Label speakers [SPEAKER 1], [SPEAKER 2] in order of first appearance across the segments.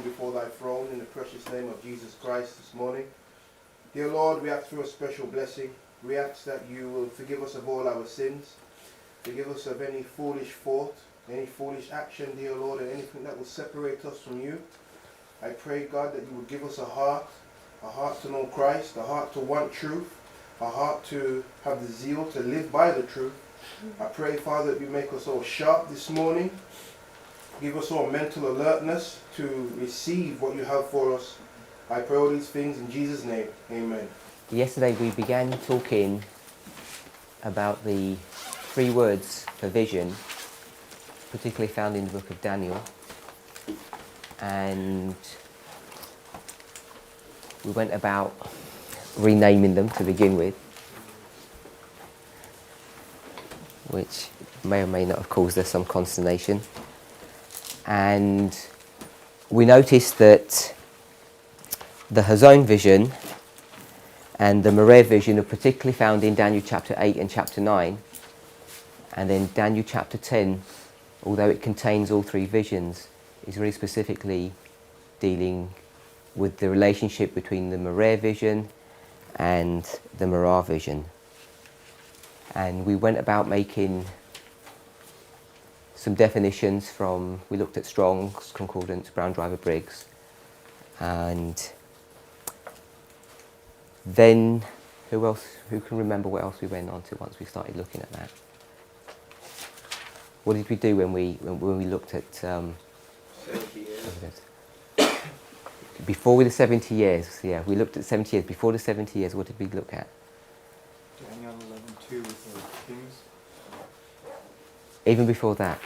[SPEAKER 1] come before thy throne in the precious name of Jesus Christ this morning. Dear Lord, we ask for a special blessing. We ask that you will forgive us of all our sins. Forgive us of any foolish thought, any foolish action, dear Lord, and anything that will separate us from you. I pray, God, that you would give us a heart to know Christ, a heart to want truth, a heart to have the zeal to live by the truth. I pray, Father, that you make us all sharp this morning. Give us all mental alertness to receive what you have for us. I pray all these things in Jesus' name. Amen.
[SPEAKER 2] Yesterday we began talking about the 3 words for vision, particularly found in the book of Daniel. And we went about renaming them to begin with, which may or may not have caused us some consternation. And we noticed that the Hazon vision and the Mereh vision are particularly found in Daniel chapter 8 and chapter 9. And then Daniel chapter 10, although it contains all 3 visions, is really specifically dealing with the relationship between the Mereh vision and the Merah vision. And we went about making some definitions from, we looked at Strong's Concordance, Brown Driver Briggs, and then who can remember what else we went on to once we started looking at that? What did we do when we looked at
[SPEAKER 1] 70 years.
[SPEAKER 2] Before the 70 years? Yeah, we looked at 70 years. Before the 70 years, what did we look at?
[SPEAKER 3] Daniel 11:2 with the kings.
[SPEAKER 2] Even before that,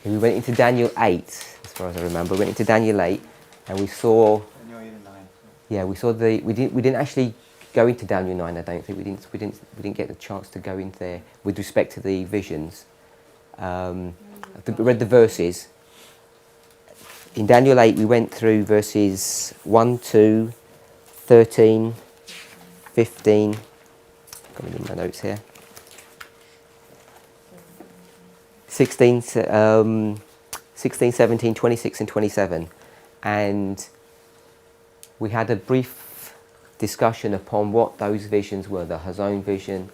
[SPEAKER 2] we went into Daniel 8, as far as I remember. We went into Daniel 8, and we saw.
[SPEAKER 3] Daniel 8 and 9.
[SPEAKER 2] Yeah, we saw the. We didn't actually go into Daniel 9. I don't think we didn't get the chance to go in there with respect to the visions. I think we read the verses. In Daniel 8, we went through verses 1 to 13, 15. Got them in my notes here. 16, 17, 26 and 27. And we had a brief discussion upon what those visions were, the Hazon vision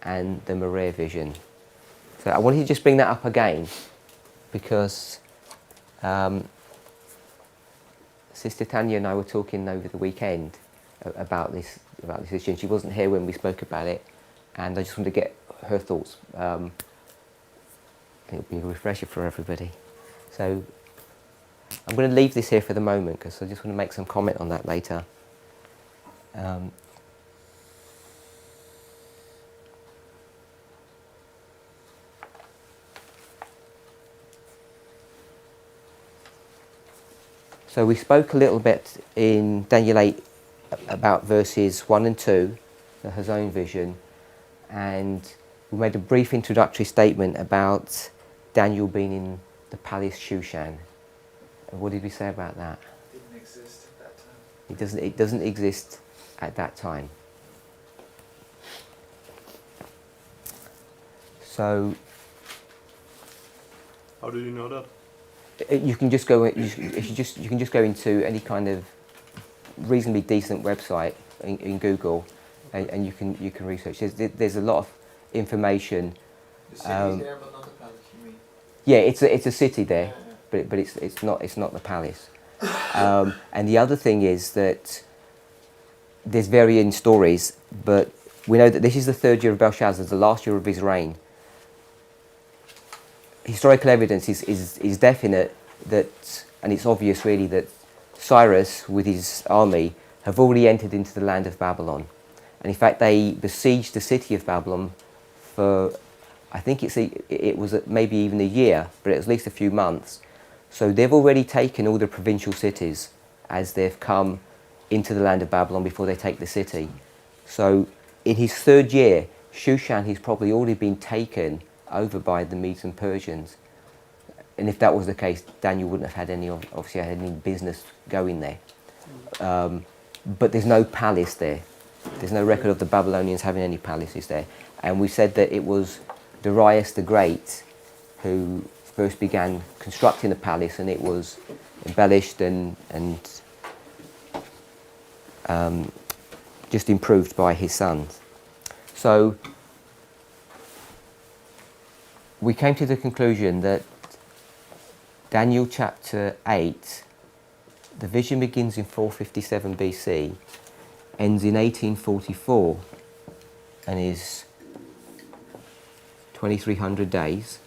[SPEAKER 2] and the Mereh vision. So I wanted to just bring that up again because Sister Tanya and I were talking over the weekend about this issue, and she wasn't here when we spoke about it, and I just wanted to get her thoughts. It'll be a refresher for everybody. So I'm going to leave this here for the moment because I just want to make some comment on that later. So we spoke a little bit in Daniel 8 about verses 1 and 2, the Hazon vision, and we made a brief introductory statement about Daniel being in the palace Shushan. And what did we say about that?
[SPEAKER 3] It didn't exist at that time.
[SPEAKER 2] It doesn't exist at that time. So
[SPEAKER 4] How did you know that?
[SPEAKER 2] you can just go. You can just go into any kind of reasonably decent website in Google, and you can research. There's a lot of information.
[SPEAKER 3] The city's there, but not the palace, you mean?
[SPEAKER 2] Yeah, it's a city there,
[SPEAKER 3] Yeah.
[SPEAKER 2] but it's not the palace. And the other thing is that there's varying stories, but we know that this is the 3rd year of Belshazzar, the last year of his reign. Historical evidence is definite that, and it's obvious really, that Cyrus with his army have already entered into the land of Babylon. And in fact they besieged the city of Babylon for, I think it was maybe even a year, but at least a few months. So they've already taken all the provincial cities as they've come into the land of Babylon before they take the city. So in his 3rd year, Shushan has probably already been taken over by the Medes and Persians. And if that was the case, Daniel wouldn't have had any business going there. But there's no palace there. There's no record of the Babylonians having any palaces there. And we said that it was Darius the Great who first began constructing the palace, and it was embellished and just improved by his sons. So we came to the conclusion that Daniel chapter 8, the vision begins in 457 BC, ends in 1844, and is 2300 days.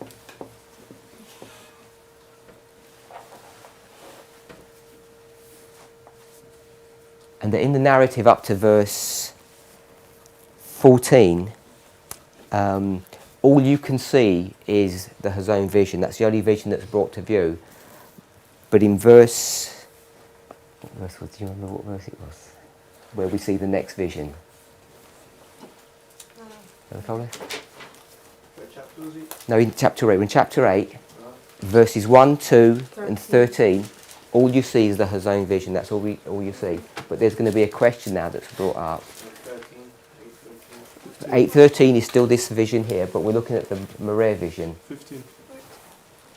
[SPEAKER 2] And that in the narrative up to verse 14, all you can see is the Hazon vision. That's the only vision that's brought to view. But in verse, what verse was, do you remember what verse it was? Where we see the next vision. No, in chapter 8. In chapter 8, verses 1, 2 and 13, all you see is the Hazon vision. That's all you see. But there's going to be a question now that's brought up. 8:13 is still this vision here, but we're looking at the Mareh vision.
[SPEAKER 3] 15.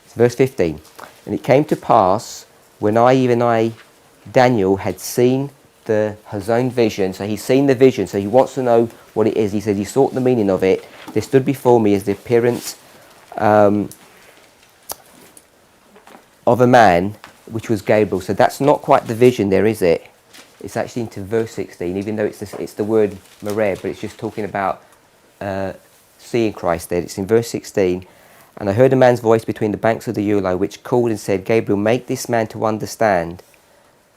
[SPEAKER 2] It's verse 15. And it came to pass, when I, Daniel, had seen the Hazon vision, so he's seen the vision, so he wants to know what it is. He said he sought the meaning of it. There stood before me as the appearance of a man, which was Gabriel. So that's not quite the vision there, is it? It's actually into verse 16, even though it's the word Mareh, but it's just talking about seeing Christ there. It's in verse 16. And I heard a man's voice between the banks of the Ulai, which called and said, Gabriel, make this man to understand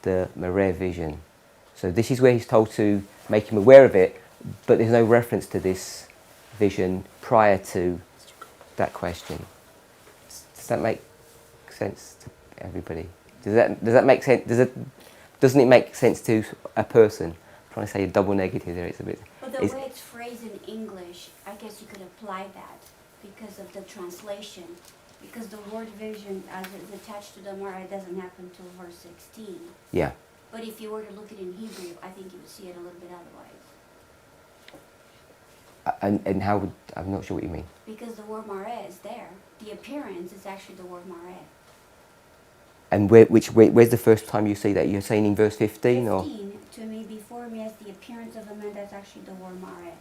[SPEAKER 2] the Mareh vision. So this is where he's told to make him aware of it, but there's no reference to this vision prior to that question. Does that make sense to everybody? Does that make sense? Doesn't it make sense to a person? I'm trying to say a double negative there. It's a bit.
[SPEAKER 4] But the way it's phrased in English, I guess you could apply that because of the translation. Because the word vision, as it's attached to the Mareh, doesn't happen until verse 16.
[SPEAKER 2] Yeah.
[SPEAKER 4] But if you were to look at it in Hebrew, I think you would see it a little bit otherwise.
[SPEAKER 2] And how would, I'm not sure what you mean.
[SPEAKER 4] Because the word Mareh is there. The appearance is actually the word Mareh.
[SPEAKER 2] And where's the first time you see that? You're saying in verse 15 or?
[SPEAKER 4] 15, to me, before me, as the appearance of a man, that's actually the word Mareh.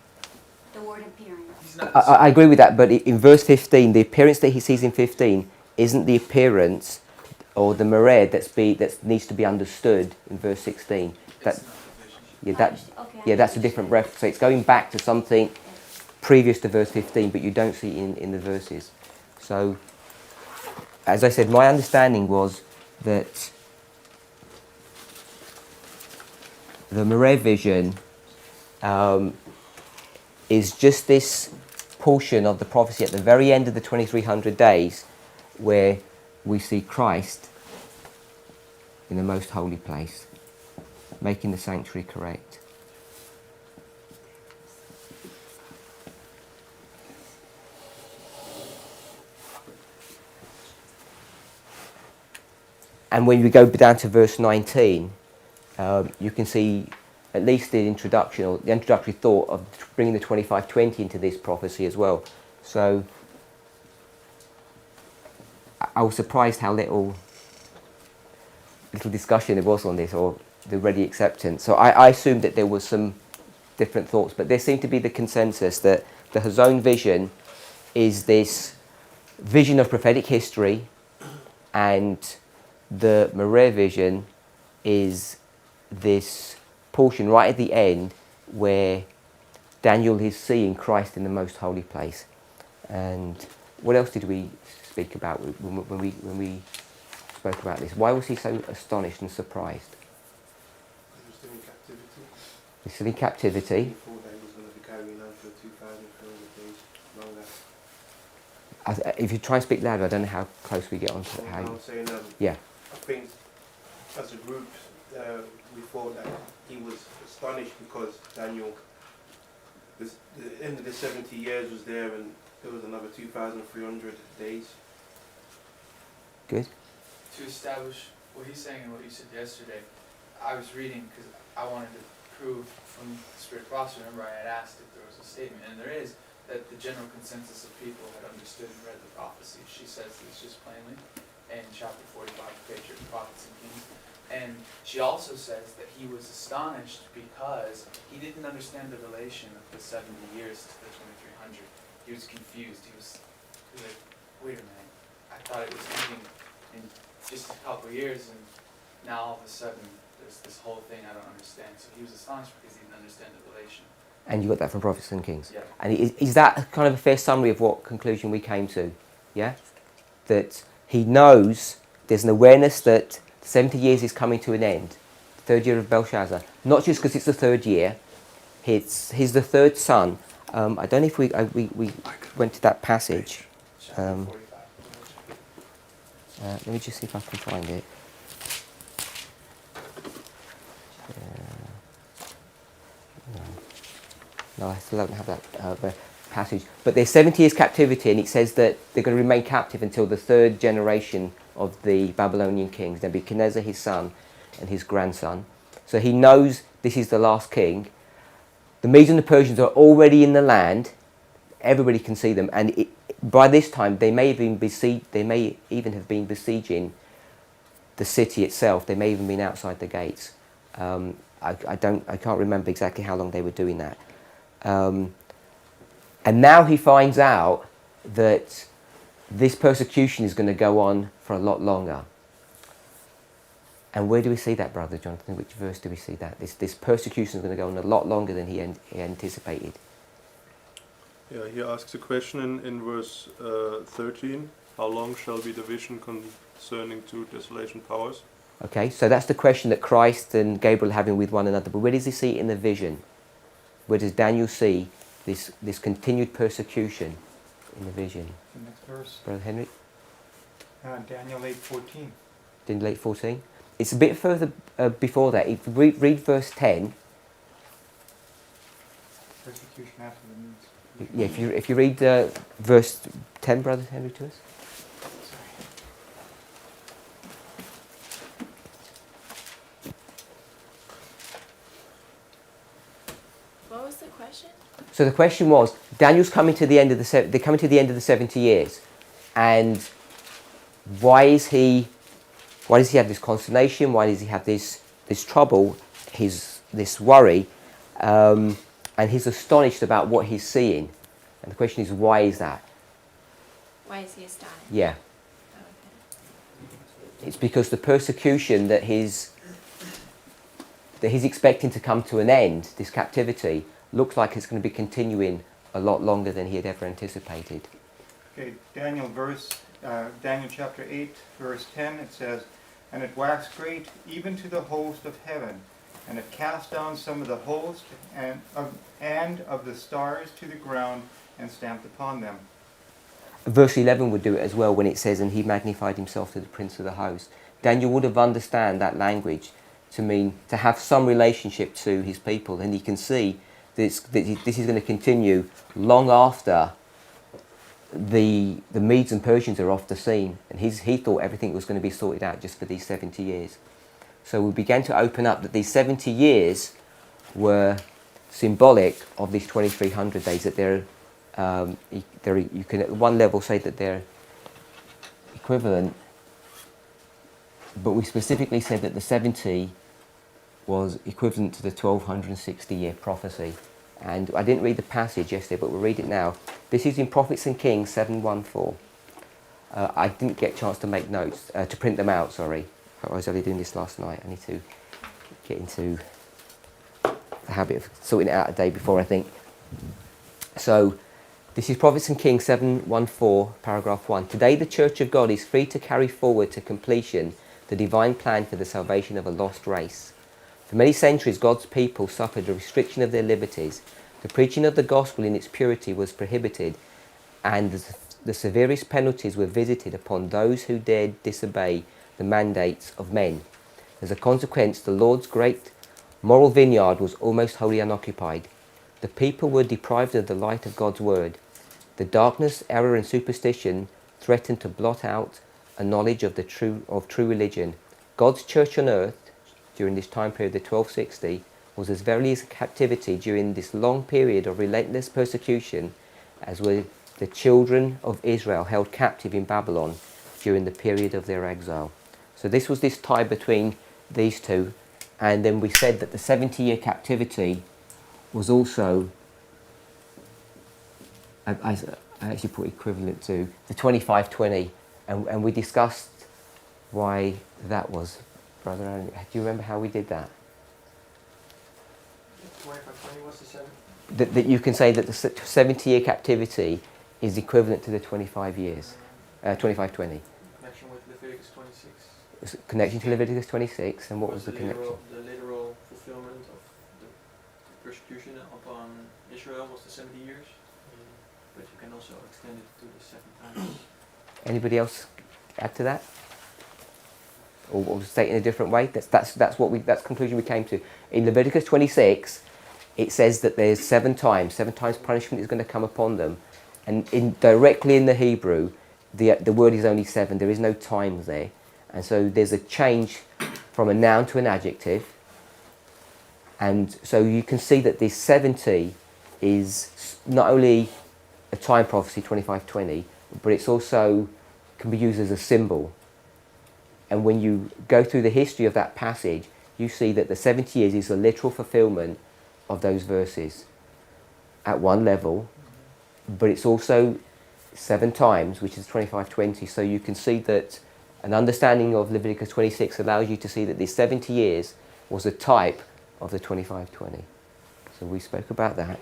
[SPEAKER 4] The word appearance.
[SPEAKER 2] I agree with that, but in verse 15, the appearance that he sees in 15 isn't the appearance or the Mareh that needs to be understood in verse 16. That's a different reference. So it's going back to something previous to verse 15, but you don't see it in the verses. So, as I said, my understanding was that the Mareh vision is just this portion of the prophecy at the very end of the 2300 days where we see Christ in the most holy place, making the sanctuary correct. And when we go down to verse 19, you can see at least the introduction or the introductory thought of bringing the 2520 into this prophecy as well. So I was surprised how little discussion there was on this, or the ready acceptance. So I assumed that there was some different thoughts, but there seemed to be the consensus that the Hazon vision is this vision of prophetic history, and the Mareh vision is this portion right at the end where Daniel is seeing Christ in the most holy place. And what else did we speak about when we spoke about this? Why was he so astonished and surprised?
[SPEAKER 1] He was still in captivity.
[SPEAKER 2] He's still in captivity.
[SPEAKER 1] He thought that he was going to be carrying on for 2,400 days longer.
[SPEAKER 2] If you try and speak louder, I don't know how close we get on to how.
[SPEAKER 1] I'm saying,
[SPEAKER 2] Yeah.
[SPEAKER 1] I think as a group, we thought that he was astonished because Daniel, the end of the 70 years was there, and there was another 2,300 days.
[SPEAKER 2] Good.
[SPEAKER 5] To establish what he's saying and what you said yesterday, I was reading because I wanted to prove from the Spirit Philosophy. Remember, I had asked if there was a statement, and there is, that the general consensus of people had understood and read the prophecy. She says this just plainly. in chapter 45 of Patriot Prophets and Kings. And she also says that he was astonished because he didn't understand the relation of the 70 years to the 2300. He was confused. He was like, wait a minute, I thought it was ending in just a couple of years, and now all of a sudden there's this whole thing I don't understand. So he was astonished because he didn't understand the relation.
[SPEAKER 2] And you got that from Prophets and Kings.
[SPEAKER 5] Yeah.
[SPEAKER 2] And is that kind of a fair summary of what conclusion we came to? Yeah? That he knows, there's an awareness that 70 years is coming to an end. The third year of Belshazzar. Not just because it's the third year. He's the third son. I don't know if we went to that passage.
[SPEAKER 5] Chapter 45.
[SPEAKER 2] Let me just see if I can find it. No, I still don't have that passage. But there's 70 years captivity, and it says that they're going to remain captive until the third generation of the Babylonian kings, Nebuchadnezzar, his son, and his grandson. So he knows this is the last king. The Medes and the Persians are already in the land. Everybody can see them, and by this time they may even have been besieging the city itself. They may even been outside the gates. I can't remember exactly how long they were doing that. And now he finds out that this persecution is going to go on for a lot longer. And where do we see that, Brother Jonathan? Which verse do we see that? This persecution is going to go on a lot longer than he anticipated.
[SPEAKER 6] Yeah, he asks a question in verse 13. How long shall be the vision concerning two desolation powers?
[SPEAKER 2] Okay, so that's the question that Christ and Gabriel are having with one another. But where does he see it in the vision? Where does Daniel see this continued persecution in the vision?
[SPEAKER 3] The next verse,
[SPEAKER 2] Brother Henry?
[SPEAKER 3] Daniel 8:14.
[SPEAKER 2] Daniel 8:14? It's a bit further before that. If you read verse 10,
[SPEAKER 3] Persecution after the means.
[SPEAKER 2] yeah, if you read verse 10, Brother Henry, to us.
[SPEAKER 7] What was the question?
[SPEAKER 2] So the question was, Daniel's coming to the end of they're coming to the end of the 70 years, and why does he have this consternation? Why does he have this trouble? This worry, and he's astonished about what he's seeing. And the question is, why is that?
[SPEAKER 7] Why is he astonished?
[SPEAKER 2] Yeah,
[SPEAKER 7] Oh, okay.
[SPEAKER 2] it's because the persecution that he's expecting to come to an end, this captivity, looks like it's going to be continuing a lot longer than he had ever anticipated.
[SPEAKER 3] Okay, Daniel chapter 8, verse 10, it says, "And it waxed great even to the host of heaven, and it cast down some of the host and of the stars to the ground, and stamped upon them."
[SPEAKER 2] Verse 11 would do it as well when it says, "And he magnified himself to the prince of the host." Daniel would have understood that language to mean to have some relationship to his people, and he can see that this is going to continue long after the Medes and Persians are off the scene, and he thought everything was going to be sorted out just for these 70 years. So we began to open up that these 70 years were symbolic of these 2300 days, that you can at one level say that they're equivalent, but we specifically said that the 70 was equivalent to the 1260-year prophecy. And I didn't read the passage yesterday, but we'll read it now. This is in Prophets and Kings 7:1-4. I didn't get a chance to make notes, to print them out, sorry. I was only doing this last night. I need to get into the habit of sorting it out a day before, I think. So, this is Prophets and Kings 7:1-4, paragraph 1. Today the Church of God is free to carry forward to completion the divine plan for the salvation of a lost race. For many centuries, God's people suffered a restriction of their liberties. The preaching of the gospel in its purity was prohibited, and the severest penalties were visited upon those who dared disobey the mandates of men. As a consequence, the Lord's great moral vineyard was almost wholly unoccupied. The people were deprived of the light of God's word. The darkness, error and superstition threatened to blot out a knowledge of true religion. God's church on earth during this time period, the 1260, was as verily as a captivity during this long period of relentless persecution as were the children of Israel held captive in Babylon during the period of their exile. So this was this tie between these two, and then we said that the 70-year captivity was also, I actually put equivalent to the 25-20, and we discussed why that was. Brother Aaron, do you remember how we did that?
[SPEAKER 1] 25-20, what's the 7?
[SPEAKER 2] That you can say that the 70-year captivity is equivalent to the 25 years, 25-20.
[SPEAKER 8] Connection with Leviticus 26.
[SPEAKER 2] Connection to Leviticus 26, and what was the connection?
[SPEAKER 8] The literal fulfillment of the persecution upon Israel was the 70 years, but you can also extend it to the 7 times.
[SPEAKER 2] Anybody else add to that? Or state in a different way? That's the conclusion we came to. In Leviticus 26, it says that there's 7 times punishment is going to come upon them, and directly in the Hebrew, the word is only 7. There is no times there, and so there's a change from a noun to an adjective, and so you can see that this 70 is not only a time prophecy, 25-20, but it's also can be used as a symbol. And when you go through the history of that passage, you see that the 70 years is a literal fulfillment of those verses at one level, but it's also 7 times, which is 25-20. So you can see that an understanding of Leviticus 26 allows you to see that this 70 years was a type of the 25-20. So we spoke about that.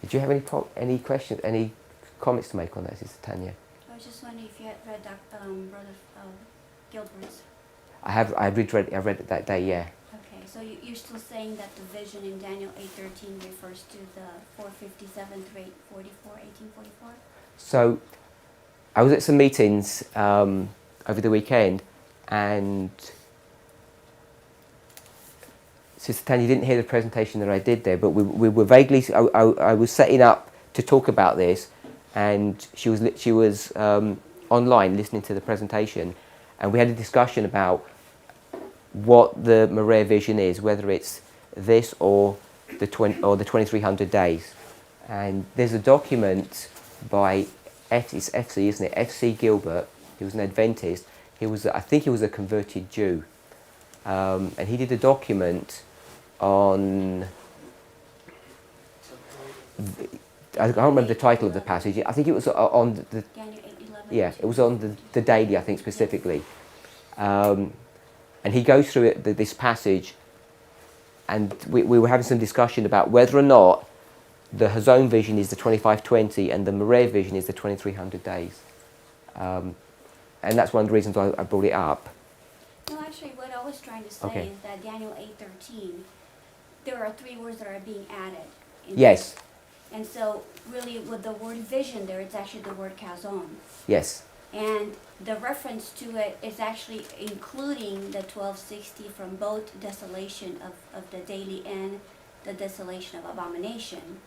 [SPEAKER 2] Did you have any questions, any comments to make on that, Sister Tanya?
[SPEAKER 4] I was just wondering if you had read Brother Gilbert's.
[SPEAKER 2] I read it that day, yeah.
[SPEAKER 4] Okay, so you're still saying that the vision in Daniel 8:13 refers to the 457 through 844, 1844?
[SPEAKER 2] So I was at some meetings over the weekend, and Sister Tanya didn't hear the presentation that I did there, but we were vaguely, I was setting up to talk about this, and she was online listening to the presentation, and we had a discussion about what the Marais vision is, whether it's this or the 2300 days. And there's a document by it's F.C., isn't it? F.C. Gilbert. He was an Adventist. I think he was a converted Jew, and he did a document on. I can't remember the title of the passage. I think it was on the.
[SPEAKER 4] Daniel 8:11.
[SPEAKER 2] Yeah, it was on the daily, I think, specifically. And he goes through this passage, and we were having some discussion about whether or not the Hazon vision is the 25-20 and the Marais vision is the 2300 days. And that's one of the reasons I brought it up.
[SPEAKER 4] No, actually, what I was trying to say is that Daniel 8:13, there are 3 words that are being added.
[SPEAKER 2] Yes.
[SPEAKER 4] And so, really, with the word vision there, it's actually the word chazon.
[SPEAKER 2] Yes.
[SPEAKER 4] And the reference to it is actually including the 1260 from both desolation of the daily and the desolation of abomination.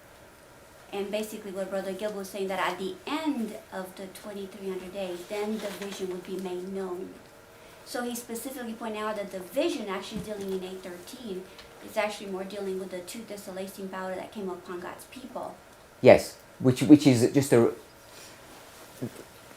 [SPEAKER 4] And basically what Brother Gilbert was saying, that at the end of the 2300 days, then the vision would be made known. So he specifically pointed out that the vision actually dealing in 8:13 is actually more dealing with the 2 desolating power that came upon God's people.
[SPEAKER 2] Yes, which is just a.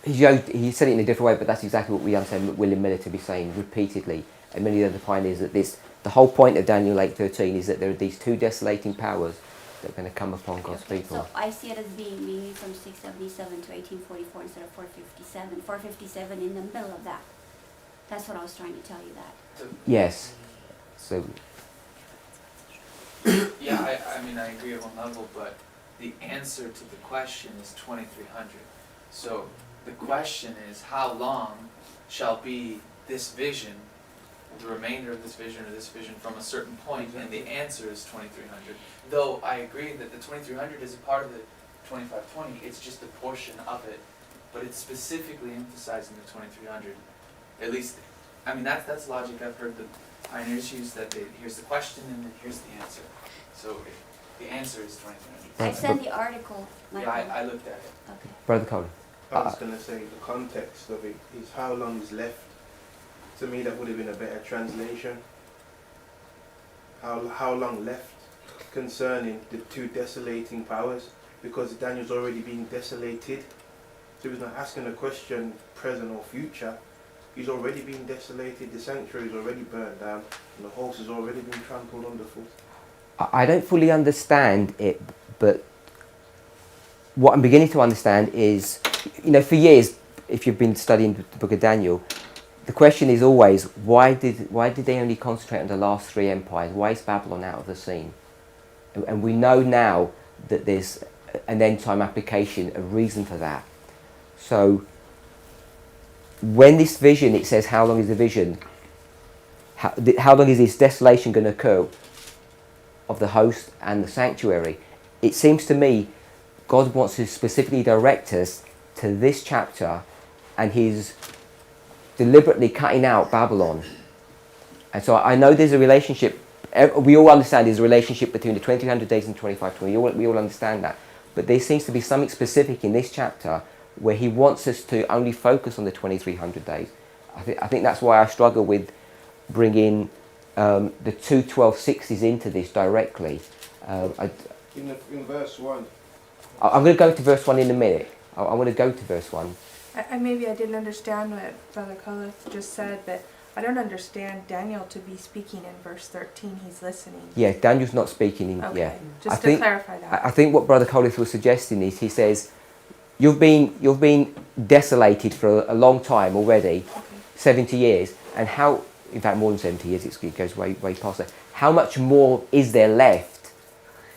[SPEAKER 2] He said it in a different way, but that's exactly what we understand William Miller to be saying repeatedly, and many of the pioneers, that the whole point of Daniel 8:13 is that there are these 2 desolating powers that are going to come upon God's people.
[SPEAKER 4] So I see it as being meaning from 677 to 1844 instead of 457. 457 in the middle of that. That's what I was trying to tell you that.
[SPEAKER 2] Yes. So.
[SPEAKER 5] Yeah, I mean, I agree at one level, but the answer to the question is 2300. So the question is, how long shall be this vision, the remainder of this vision or this vision from a certain point, and the answer is 2300. Though I agree that the 2300 is a part of the 2520, it's just a portion of it, but it's specifically emphasizing the 2300. At least, I mean, that's logic I've heard the pioneers use, that here's the question and then here's the answer. So the answer is 2300.
[SPEAKER 4] I sent the article, Michael.
[SPEAKER 5] Yeah, I looked at it.
[SPEAKER 4] Okay.
[SPEAKER 2] Brother Colin.
[SPEAKER 1] I was going to say the context of it is how long is left. To me, that would have been a better translation. How long left concerning the 2 desolating powers, because Daniel's already been desolated. So he's not asking a question, present or future. He's already been desolated, the sanctuary is already burnt down, and the host has already been trampled underfoot.
[SPEAKER 2] I don't fully understand it, but what I'm beginning to understand is, for years, if you've been studying the book of Daniel, the question is always, why did they only concentrate on the last three empires? Why is Babylon out of the scene? And we know now that there's an end time application, a reason for that. So when this vision, it says, how long is the vision? How long is this desolation going to occur of the host and the sanctuary? It seems to me God wants to specifically direct us to this chapter, and he's deliberately cutting out Babylon. And so I know there's a relationship, we all understand there's a relationship between the 2300 days and 2520, we all understand that. But there seems to be something specific in this chapter where he wants us to only focus on the 2300 days. I think that's why I struggle with bringing the two 1260s into this directly.
[SPEAKER 1] In verse 1.
[SPEAKER 2] I'm going to go to verse 1 in a minute. I want to go to verse 1.
[SPEAKER 9] Maybe I didn't understand what Brother Collis just said, but I don't understand Daniel to be speaking in verse 13. He's listening.
[SPEAKER 2] Yeah, Daniel's not speaking in.
[SPEAKER 9] Okay,
[SPEAKER 2] Yeah,
[SPEAKER 9] just to clarify that.
[SPEAKER 2] I think what Brother Collis was suggesting is, he says, you've been desolated for a long time already,
[SPEAKER 9] Okay.
[SPEAKER 2] 70 years, and how? In fact, more than 70 years. It goes way past that. How much more is there left?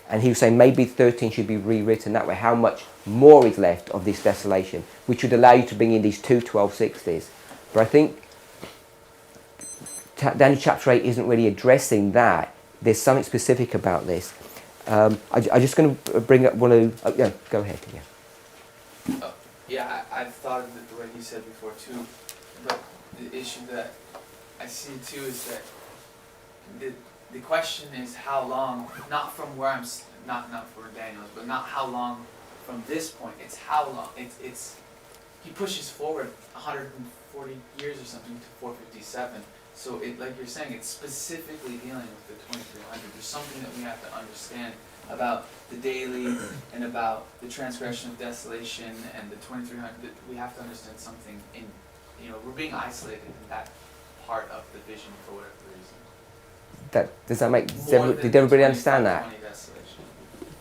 [SPEAKER 2] And he was saying maybe 13 should be rewritten that way. How much more is left of this desolation, which would allow you to bring in these two 1260s? But I think Daniel chapter 8 isn't really addressing that. There's something specific about this. I'm just going to bring up one of... yeah, go ahead. Yeah.
[SPEAKER 5] Yeah, I've thought of it the way he said before too, but the issue that I see too is that the question is how long, not from where I'm, not for Daniel's, but not how long from this point, it's how long, it's he pushes forward 140 years or something to 457, so it, like you're saying, it's specifically dealing with the 2300. There's something that we have to understand about the daily and about the transgression of desolation and the 2300. We have to understand something in, we're being isolated in that part of the vision for whatever reason.
[SPEAKER 2] Does that make... Did everybody understand that?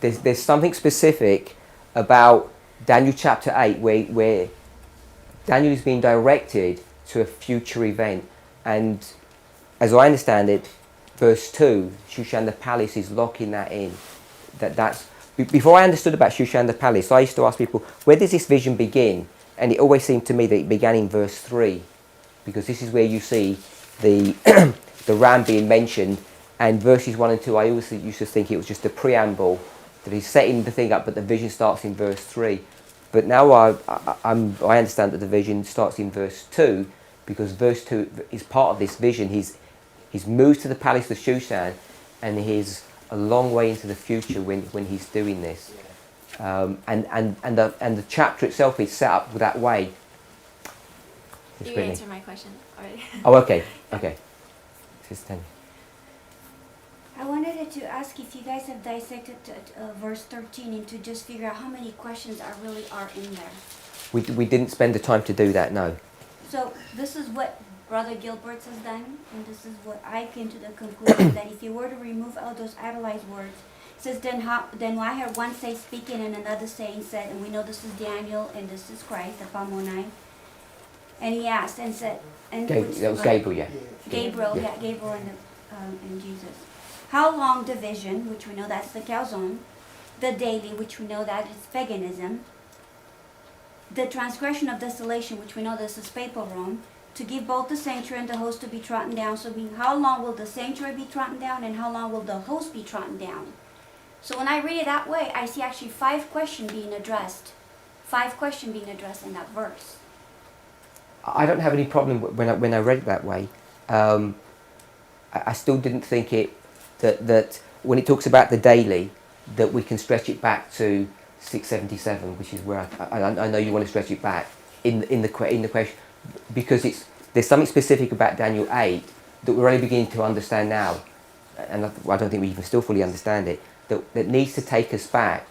[SPEAKER 2] There's something specific about Daniel chapter 8 where Daniel is being directed to a future event, and as I understand it, verse 2, Shushan the palace is locking that in. That's before I understood about Shushan the palace, I used to ask people, where does this vision begin? And it always seemed to me that it began in verse 3, because this is where you see the the ram being mentioned, and verses 1 and 2 I always used to think it was just a preamble, that he's setting the thing up, but the vision starts in verse 3. But now I understand that the vision starts in verse 2, because verse 2 is part of this vision. He's moved to the palace of Shushan, and he's a long way into the future when he's doing this. And the chapter itself is set up that way.
[SPEAKER 7] You answered my question already.
[SPEAKER 2] Oh, okay.
[SPEAKER 4] I wanted to ask if you guys have dissected verse 13 and to just figure out how many questions really are in there.
[SPEAKER 2] We didn't spend the time to do that, no.
[SPEAKER 4] So this is what Brother Gilbert has done, and this is what I came to the conclusion that if you were to remove all those idolized words, it says, then why had one say speaking and another saying said, and we know this is Daniel and this is Christ, the Psalm 9. And he asked and said, and
[SPEAKER 2] That was Gabriel, yeah.
[SPEAKER 4] Gabriel and Jesus. How long the vision, which we know that's the calzone, the daily, which we know that is paganism, the transgression of desolation, which we know this is papal Rome, to give both the sanctuary and the host to be trodden down. So how long will the sanctuary be trodden down, and how long will the host be trodden down? So when I read it that way, I see actually 5 questions being addressed. 5 questions being addressed in that verse.
[SPEAKER 2] I don't have any problem when I read it that way. I still didn't think that when it talks about the daily, that we can stretch it back to 677, which is where I know you want to stretch it back in the question, because there's something specific about Daniel 8 that we're only beginning to understand now, and I don't think we even still fully understand it, that needs to take us back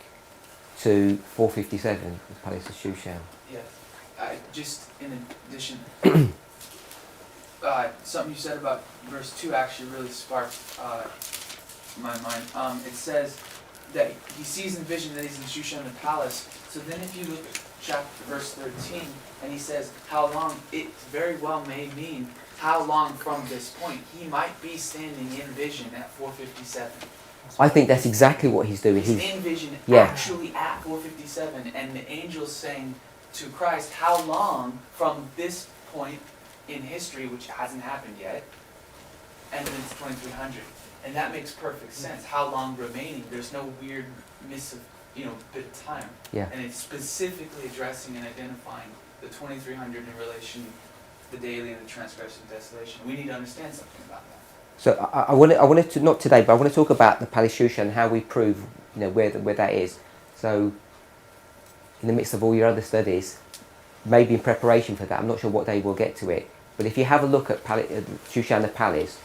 [SPEAKER 2] to 457, the Palace of Shushan.
[SPEAKER 5] Yes. just in addition, something you said about verse 2 actually really sparked my mind. It says that he sees in vision that he's in Shushan the palace. So then if you look at verse 13, and he says, how long, it very well may mean how long from this point. He might be standing in vision at 457.
[SPEAKER 2] I think that's exactly what he's doing.
[SPEAKER 5] He's in vision
[SPEAKER 2] yeah.
[SPEAKER 5] actually at 457, and the angel's saying to Christ, how long from this point in history, which hasn't happened yet, and then it's 2300. And that makes perfect sense. How long remaining? There's no weird bit of time.
[SPEAKER 2] Yeah.
[SPEAKER 5] And it's specifically addressing and identifying the 2300 in relation to the daily and the transgression and desolation. We need to understand something about that.
[SPEAKER 2] So I wanted to, not today, but I want to talk about the Palace Shushan and how we prove, where that is. So in the midst of all your other studies, maybe in preparation for that, I'm not sure what day we'll get to it, but if you have a look at Shushan the Palace,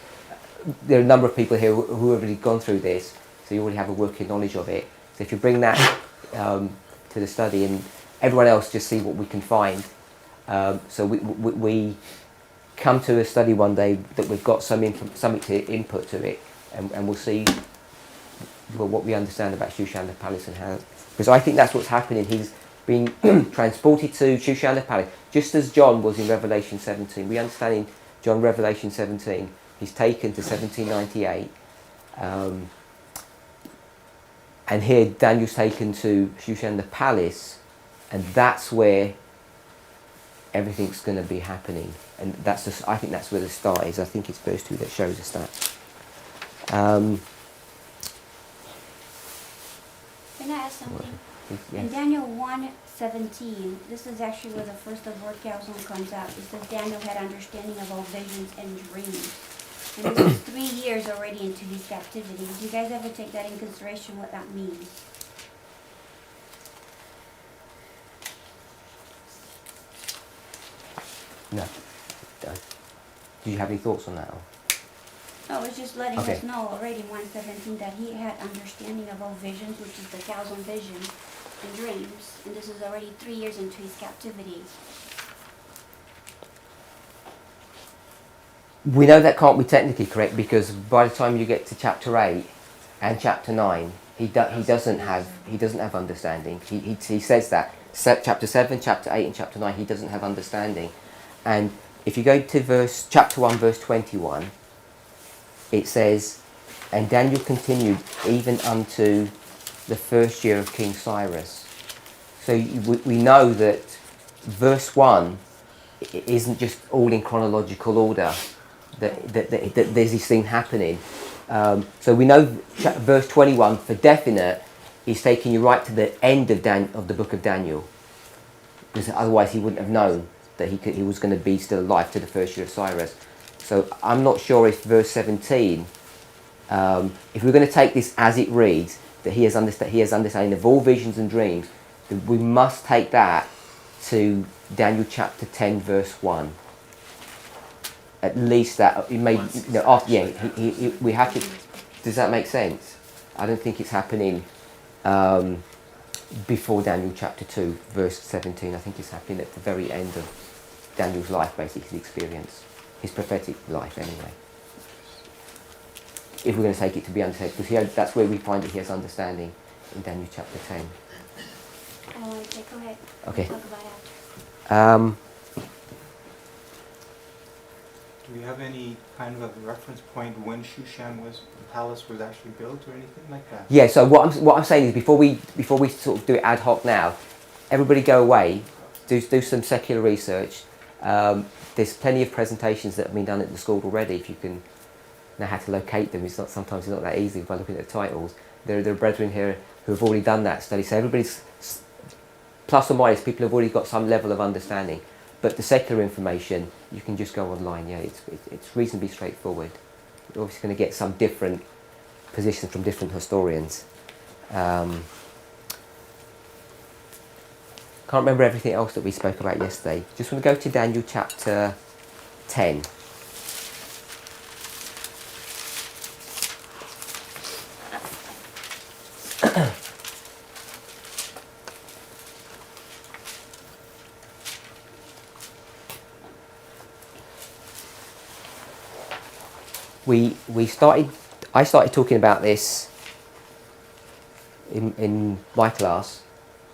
[SPEAKER 2] there are a number of people here who have already gone through this, so you already have a working knowledge of it. So if you bring that to the study, and everyone else just see what we can find. So we come to a study one day that we've got something to input to it, and we'll see what we understand about Shushan the Palace and how. Because I think that's what's happening. He's being transported to Shushan the Palace, just as John was in Revelation 17. We understand in John Revelation 17, he's taken to 1798. And here Daniel's taken to Shushan the Palace, and that's where everything's going to be happening. And I think that's where the start is. I think it's verse 2 that shows us that.
[SPEAKER 4] Can I ask something?
[SPEAKER 2] Yeah.
[SPEAKER 4] In Daniel 1:17, this is actually where the first of word counsel comes out. It says Daniel had understanding of all visions and dreams. And he was 3 years already into his captivity. Do you guys ever take that in consideration, what that means?
[SPEAKER 2] No. Do you have any thoughts on that?
[SPEAKER 4] No, it's just letting
[SPEAKER 2] Okay.
[SPEAKER 4] us know already in 1:17 that he had understanding of all visions, which is the thousand visions and dreams. And this is already 3 years into his captivity.
[SPEAKER 2] We know that can't be technically correct, because by the time you get to chapter 8 and chapter 9, he doesn't have understanding. He says that chapter 7, chapter 8, and chapter 9, he doesn't have understanding. And if you go to chapter 1, verse 21, it says, and Daniel continued even unto the first year of King Cyrus. So we know that verse 1 isn't just all in chronological order, that there's this thing happening. So we know verse 21 for definite is taking you right to the end of the book of Daniel, because otherwise he wouldn't have known that he was going to be still alive to the first year of Cyrus. So I'm not sure if verse 17, if we're going to take this as it reads, that he has understanding of all visions and dreams, then we must take that to Daniel chapter 10 verse 1. At least that, it may, we have to. Does that make sense? I don't think it's happening before Daniel chapter 2 verse 17. I think it's happening at the very end of Daniel's life, basically, his experience, his prophetic life anyway. If we're going to take it to be understanding, because that's where we find that he has understanding in Daniel chapter 10.
[SPEAKER 4] I want to go ahead.
[SPEAKER 2] Okay.
[SPEAKER 4] Talk about it after.
[SPEAKER 3] Do we have any kind of a reference point when Shushan the palace was actually built or anything like that?
[SPEAKER 2] Yeah. So what I'm saying is, before we sort of do it ad hoc now, everybody go away, do some secular research. There's plenty of presentations that have been done at the school already. If you can know how to locate them, sometimes it's not that easy by looking at the titles. There are brethren here who have already done that study. So everybody's plus or minus, people have already got some level of understanding. But the secular information, you can just go online. Yeah, it's reasonably straightforward. You're obviously going to get some different positions from different historians. Can't remember everything else that we spoke about yesterday. Just want to go to Daniel chapter 10. I started talking about this in my class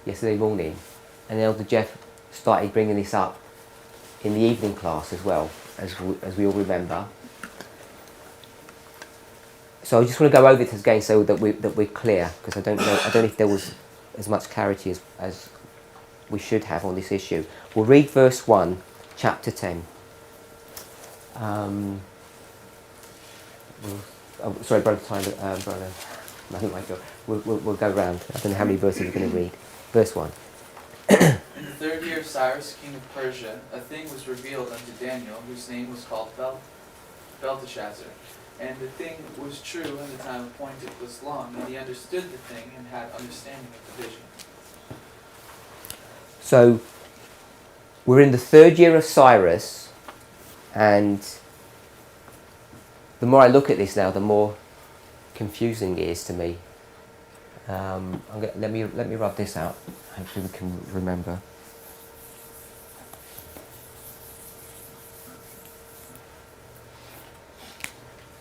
[SPEAKER 2] yesterday morning, and Elder Jeff started bringing this up in the evening class as well, as we all remember. So I just want to go over this again so that we're clear, because I don't know if there was as much clarity as we should have on this issue. We'll read verse 1, chapter 10. Sorry, Brother Tyler, Brother Michael. We'll go round. I don't know how many verses we're going to read. Verse 1.
[SPEAKER 5] In the third year of Cyrus, king of Persia, a thing was revealed unto Daniel, whose name was called Belteshazzar. And the thing was true, and the time appointed was long, and he understood the thing and had understanding of the vision.
[SPEAKER 2] So, we're in the third year of Cyrus, and the more I look at this now, the more confusing it is to me. Let me rub this out. Hopefully we can remember.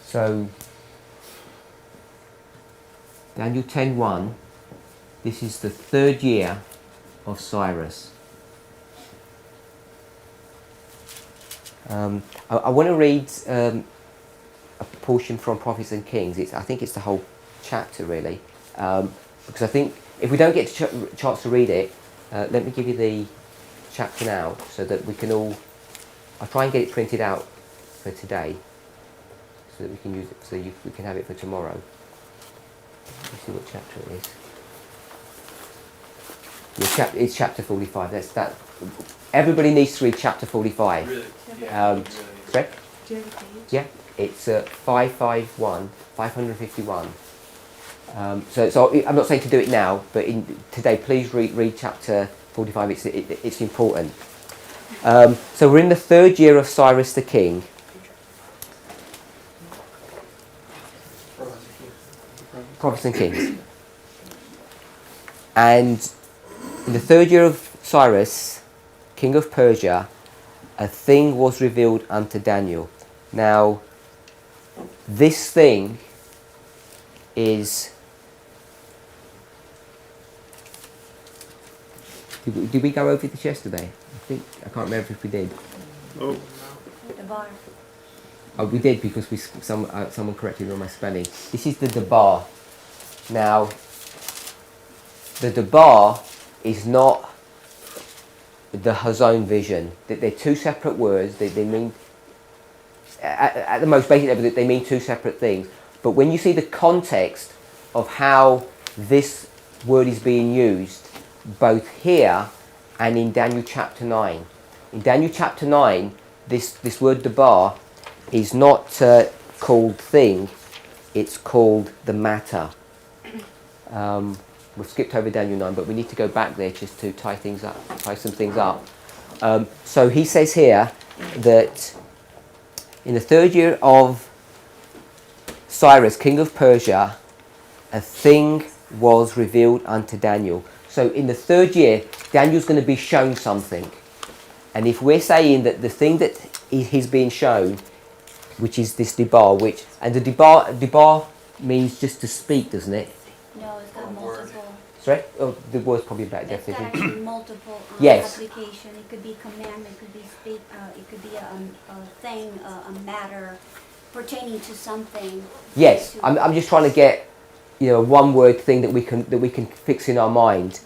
[SPEAKER 2] So, Daniel 10:1. This is the third year of Cyrus. I want to read a portion from Prophets and Kings. I think it's the whole chapter really, because I think if we don't get a chance to read it, let me give you the chapter now so that we can all. I'll try and get it printed out for today, so that we can use it. So we can have it for tomorrow. Let's see what chapter it is. It's chapter 45. That's that. Everybody needs to read chapter 45.
[SPEAKER 5] Really?
[SPEAKER 2] Correct?
[SPEAKER 9] Do you have a page?
[SPEAKER 2] Yeah, it's 551. So I'm not saying to do it now, but today please read chapter 45. It's important. So we're in the third year of Cyrus the king. Prophets and Kings. And in the third year of Cyrus, king of Persia, a thing was revealed unto Daniel. Now, this thing is... Did we go over this yesterday? I can't remember if we did.
[SPEAKER 6] Oh,
[SPEAKER 4] The bar.
[SPEAKER 2] Oh, we did, because someone corrected me on my spelling. This is the Debar. Now, the Debar is not the Hazon vision. They're two separate words. They mean, at the most basic level, they mean two separate things. But when you see the context of how this word is being used, both here and in Daniel chapter 9. In Daniel chapter 9, this word Debar is not called thing, it's called the matter. We've skipped over Daniel 9, but we need to go back there just to tie some things up. So he says here that in the third year of Cyrus, king of Persia, a thing was revealed unto Daniel. So in the third year, Daniel's going to be shown something. And if we're saying that the thing that he's being shown, which is this Debar, and the Debar means just to speak, doesn't it?
[SPEAKER 4] No, it's got multiple.
[SPEAKER 2] Sorry? Oh, the word's probably a better
[SPEAKER 4] It's got
[SPEAKER 2] definition.
[SPEAKER 4] actually multiple
[SPEAKER 2] Yes.
[SPEAKER 4] application. It could be commandment, it could be speak, it could be a thing, a matter pertaining to something.
[SPEAKER 2] Yes, I'm just trying to get, a one-word thing that we can fix in our mind,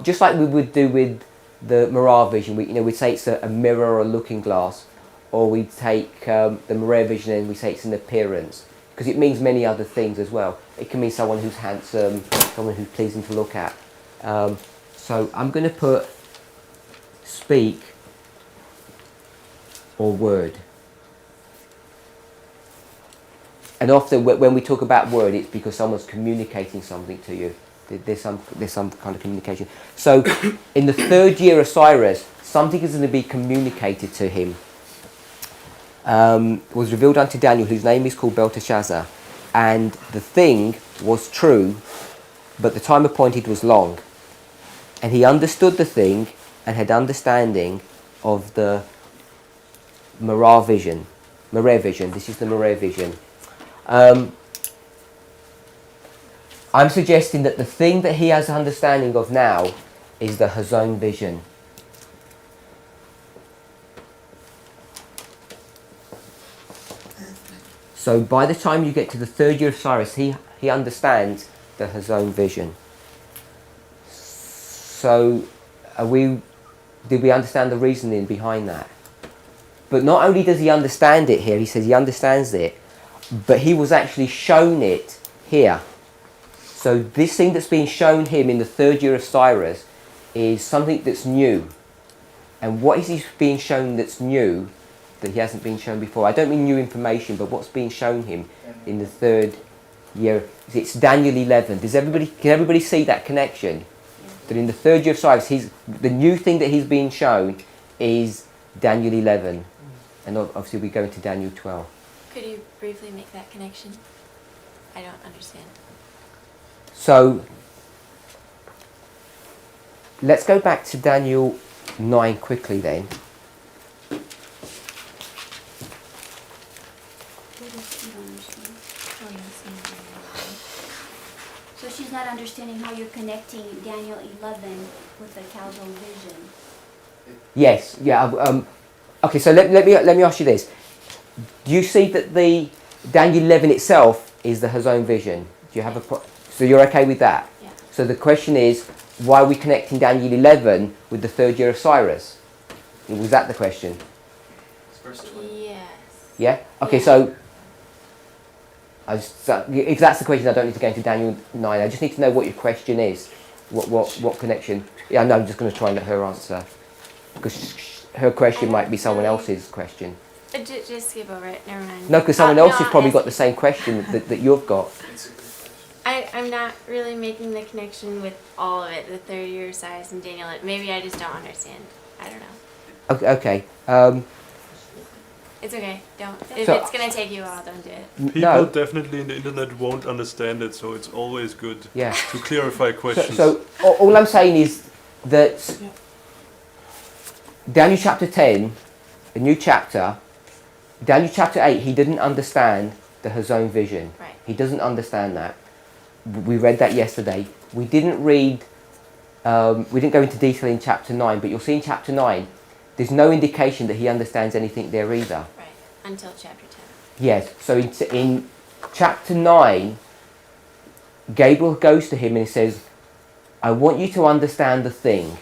[SPEAKER 2] just like we would do with the Mirage vision. We'd say it's a mirror or a looking glass, or we'd take the Mirage vision and we say it's an appearance, because it means many other things as well. It can mean someone who's handsome, someone who's pleasing to look at. So I'm going to put speak or word. And often when we talk about word, it's because someone's communicating something to you. There's some kind of communication. So in the third year of Cyrus, something is going to be communicated to him. Was revealed unto Daniel, whose name is called Belteshazzar. And the thing was true, but the time appointed was long. And he understood the thing and had understanding of the Mirage vision. This is the Mirage vision. I'm suggesting that the thing that he has understanding of now is the Hazon vision. So by the time you get to the 3rd year of Cyrus, he understands the Hazon vision. So did we understand the reasoning behind that? But not only does he understand it here, he says he understands it, but he was actually shown it here. So this thing that's being shown him in the 3rd year of Cyrus is something that's new. And what is he being shown that's new that he hasn't been shown before? I don't mean new information, but what's being shown him in the 3rd year? It's Daniel 11. Can everybody see that connection? That in the 3rd year of Cyrus, the new thing that he's being shown is Daniel 11. And obviously we go into Daniel 12.
[SPEAKER 7] Could you briefly make that connection? I don't understand.
[SPEAKER 2] So let's go back to Daniel 9 quickly then.
[SPEAKER 4] So she's not understanding how you're connecting Daniel 11 with the Calzone vision.
[SPEAKER 2] Yes, yeah. Okay, so let me ask you this. Do you see that the Daniel 11 itself is the Hazon vision? Do you have so you're okay with that?
[SPEAKER 7] Yeah.
[SPEAKER 2] So the question is, why are we connecting Daniel 11 with the 3rd year of Cyrus? Was that the question?
[SPEAKER 5] It's verse 20.
[SPEAKER 7] Yes.
[SPEAKER 2] Yeah? Okay,
[SPEAKER 7] Yeah.
[SPEAKER 2] so if that's the question, I don't need to go into Daniel 9. I just need to know what your question is. What connection? Yeah, no, I'm just going to try and let her answer. Because her question might be someone else's question.
[SPEAKER 7] Just skip over it. Never mind.
[SPEAKER 2] No, because someone else has
[SPEAKER 7] I'll
[SPEAKER 2] probably
[SPEAKER 7] ask
[SPEAKER 2] got the same question that you've got.
[SPEAKER 5] It's a good question.
[SPEAKER 7] I'm not really making the connection with all of it, the 3rd year of Cyrus and Daniel. Maybe I just don't understand. I don't know.
[SPEAKER 2] Okay.
[SPEAKER 7] It's okay. Don't. If
[SPEAKER 2] So-
[SPEAKER 7] it's going to take you a while, don't do it.
[SPEAKER 6] People
[SPEAKER 2] No.
[SPEAKER 6] definitely in the internet won't understand it, so it's always good
[SPEAKER 2] Yeah.
[SPEAKER 6] to clarify questions.
[SPEAKER 2] So all I'm saying is that Daniel chapter 10, a new chapter, Daniel chapter 8, he didn't understand the Hazon vision.
[SPEAKER 7] Right.
[SPEAKER 2] He doesn't understand that. We read that yesterday. We didn't go into detail in chapter 9, but you'll see in chapter 9, there's no indication that he understands anything there either.
[SPEAKER 7] Right. Until chapter 10.
[SPEAKER 2] Yes, so in chapter 9, Gabriel goes to him and he says, I want you to understand the thing.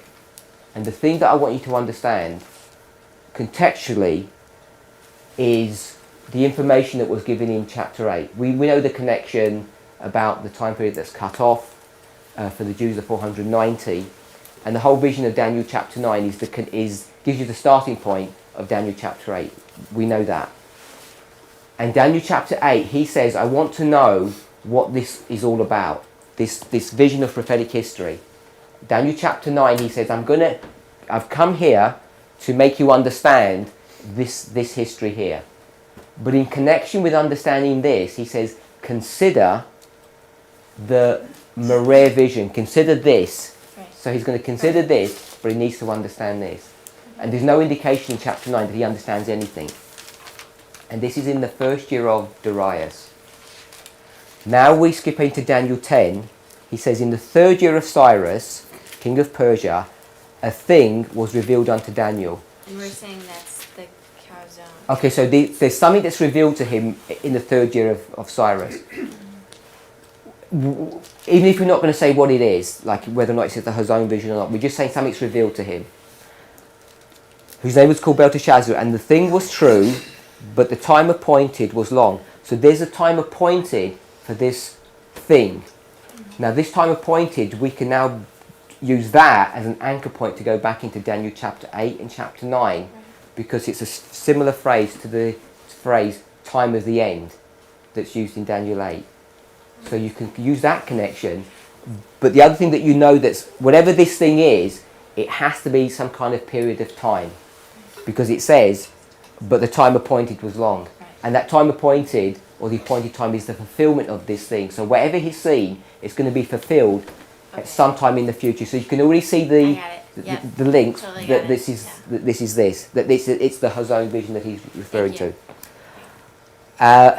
[SPEAKER 2] And the thing that I want you to understand, contextually, is the information that was given in chapter 8. We know the connection about the time period that's cut off for the Jews of 490. And the whole vision of Daniel chapter 9 gives you the starting point of Daniel chapter 8. We know that. And Daniel chapter 8, he says, I want to know what this is all about, this vision of prophetic history. Daniel chapter 9, he says, I've come here to make you understand this history here. But in connection with understanding this, he says, consider the Mareh vision, consider this.
[SPEAKER 7] Right.
[SPEAKER 2] So he's going to consider this, but he needs to understand this. And there's no indication in chapter 9 that he understands anything. And this is in the 1st year of Darius. Now we skip into Daniel 10. He says, in the 3rd year of Cyrus, king of Persia, a thing was revealed unto Daniel.
[SPEAKER 7] And we're saying that's the Calzone.
[SPEAKER 2] Okay, so there's something that's revealed to him in the 3rd year of Cyrus. Even if we're not going to say what it is, like whether or not it's the Hazon vision or not, we're just saying something's revealed to him. Whose name was called Belteshazzar, and the thing was true, but the time appointed was long. So there's a time appointed for this thing. Now this time appointed, we can now use that as an anchor point to go back into Daniel chapter 8 and chapter 9, because it's a similar phrase to the phrase time of the end that's used in Daniel 8. So you can use that connection. But the other thing that you know, that's whatever this thing is, it has to be some kind of period of time, because it says, but the time appointed was long. And that time appointed, or the appointed time, is the fulfillment of this thing. So whatever he's seen, it's going to be fulfilled at some time in the future. So you can already see the links
[SPEAKER 7] Totally
[SPEAKER 2] that
[SPEAKER 7] got
[SPEAKER 2] this
[SPEAKER 7] it.
[SPEAKER 2] is that this is this, that it's the Hazon vision that he's referring to.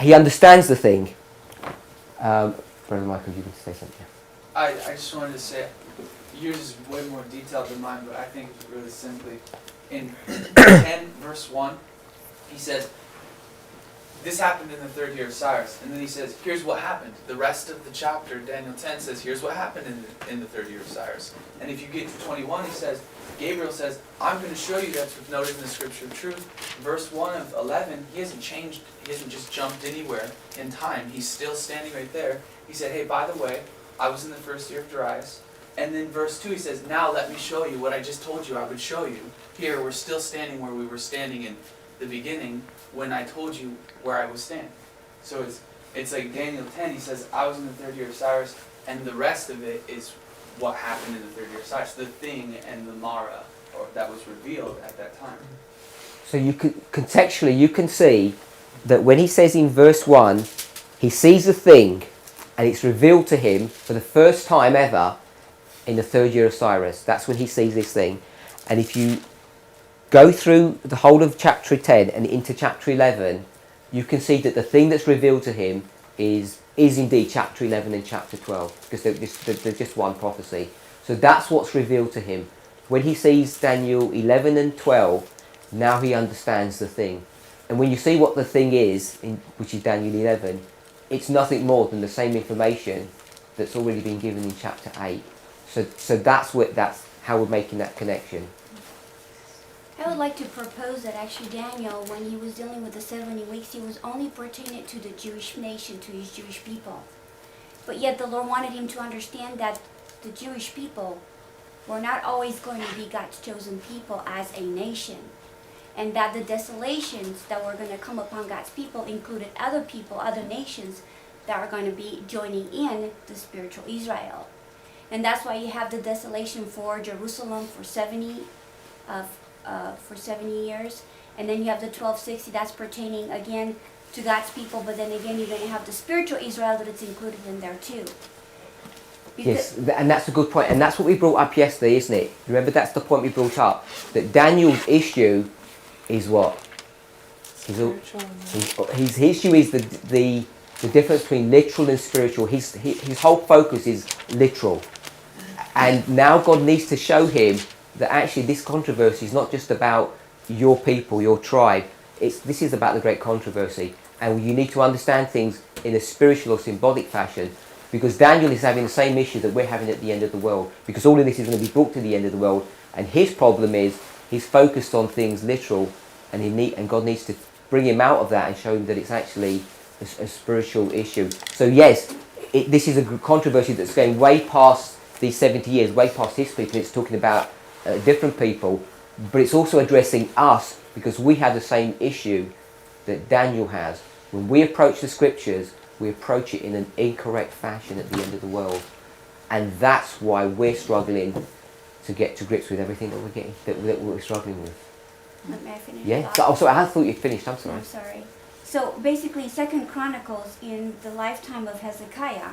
[SPEAKER 2] he understands the thing. Brother Michael, you can say something.
[SPEAKER 5] I just wanted to say, yours is way more detailed than mine, but I think really simply, in 10 verse 1, he says, this happened in the 3rd year of Cyrus. And then he says, here's what happened. The rest of the chapter, Daniel 10, says, here's what happened in the 3rd year of Cyrus. And if you get to 21, he says, Gabriel says, I'm going to show you that's what's noted in the scripture of truth. Verse 1 of 11, he hasn't changed, he hasn't just jumped anywhere in time. He's still standing right there. He said, hey, by the way, I was in the 1st year of Darius. And then verse 2, he says, now let me show you what I just told you I would show you. Here, we're still standing where we were standing in the beginning when I told you where I was standing. So it's like Daniel 10, he says, I was in the 3rd year of Cyrus, and the rest of it is what happened in the 3rd year of Cyrus, the thing and the Mara, or that was revealed at that time.
[SPEAKER 2] So you contextually, you can see that when he says in verse 1, he sees the thing, and it's revealed to him for the first time ever in the 3rd year of Cyrus. That's when he sees this thing. And if you go through the whole of chapter 10 and into chapter 11, you can see that the thing that's revealed to him is indeed chapter 11 and chapter 12, because they're just one prophecy. So that's what's revealed to him. When he sees Daniel 11 and 12, now he understands the thing. And when you see what the thing is, which is Daniel 11, it's nothing more than the same information that's already been given in chapter 8. So that's how we're making that connection.
[SPEAKER 4] I would like to propose that actually Daniel, when he was dealing with the 70 weeks, he was only pertaining to the Jewish nation, to his Jewish people. But yet the Lord wanted him to understand that the Jewish people were not always going to be God's chosen people as a nation. And that the desolations that were going to come upon God's people included other people, other nations that are going to be joining in the spiritual Israel. And that's why you have the desolation for Jerusalem for 70 years. And then you have the 1260 that's pertaining again to God's people, but then again you're going to have the spiritual Israel that it's included in there too.
[SPEAKER 2] Yes, and that's a good point. And that's what we brought up yesterday, isn't it? Remember, that's the point we brought up. That Daniel's issue is what? His issue is the difference between literal and spiritual. His whole focus is literal. And now God needs to show him that actually this controversy is not just about your people, your tribe. This is about the great controversy. And you need to understand things in a spiritual or symbolic fashion, because Daniel is having the same issue that we're having at the end of the world, because all of this is going to be brought to the end of the world. And his problem is he's focused on things literal, and God needs to bring him out of that and show him that it's actually a spiritual issue. So yes, this is a controversy that's going way past these 70 years, way past his people. It's talking about different people, but it's also addressing us, because we have the same issue that Daniel has. When we approach the scriptures, we approach it in an incorrect fashion at the end of the world, and that's why we're struggling to get to grips with everything that we're struggling with.
[SPEAKER 4] May I finish?
[SPEAKER 2] Yeah. So I thought you'd finished. I'm sorry.
[SPEAKER 4] I'm sorry. So basically, 2 Chronicles, in the lifetime of Hezekiah,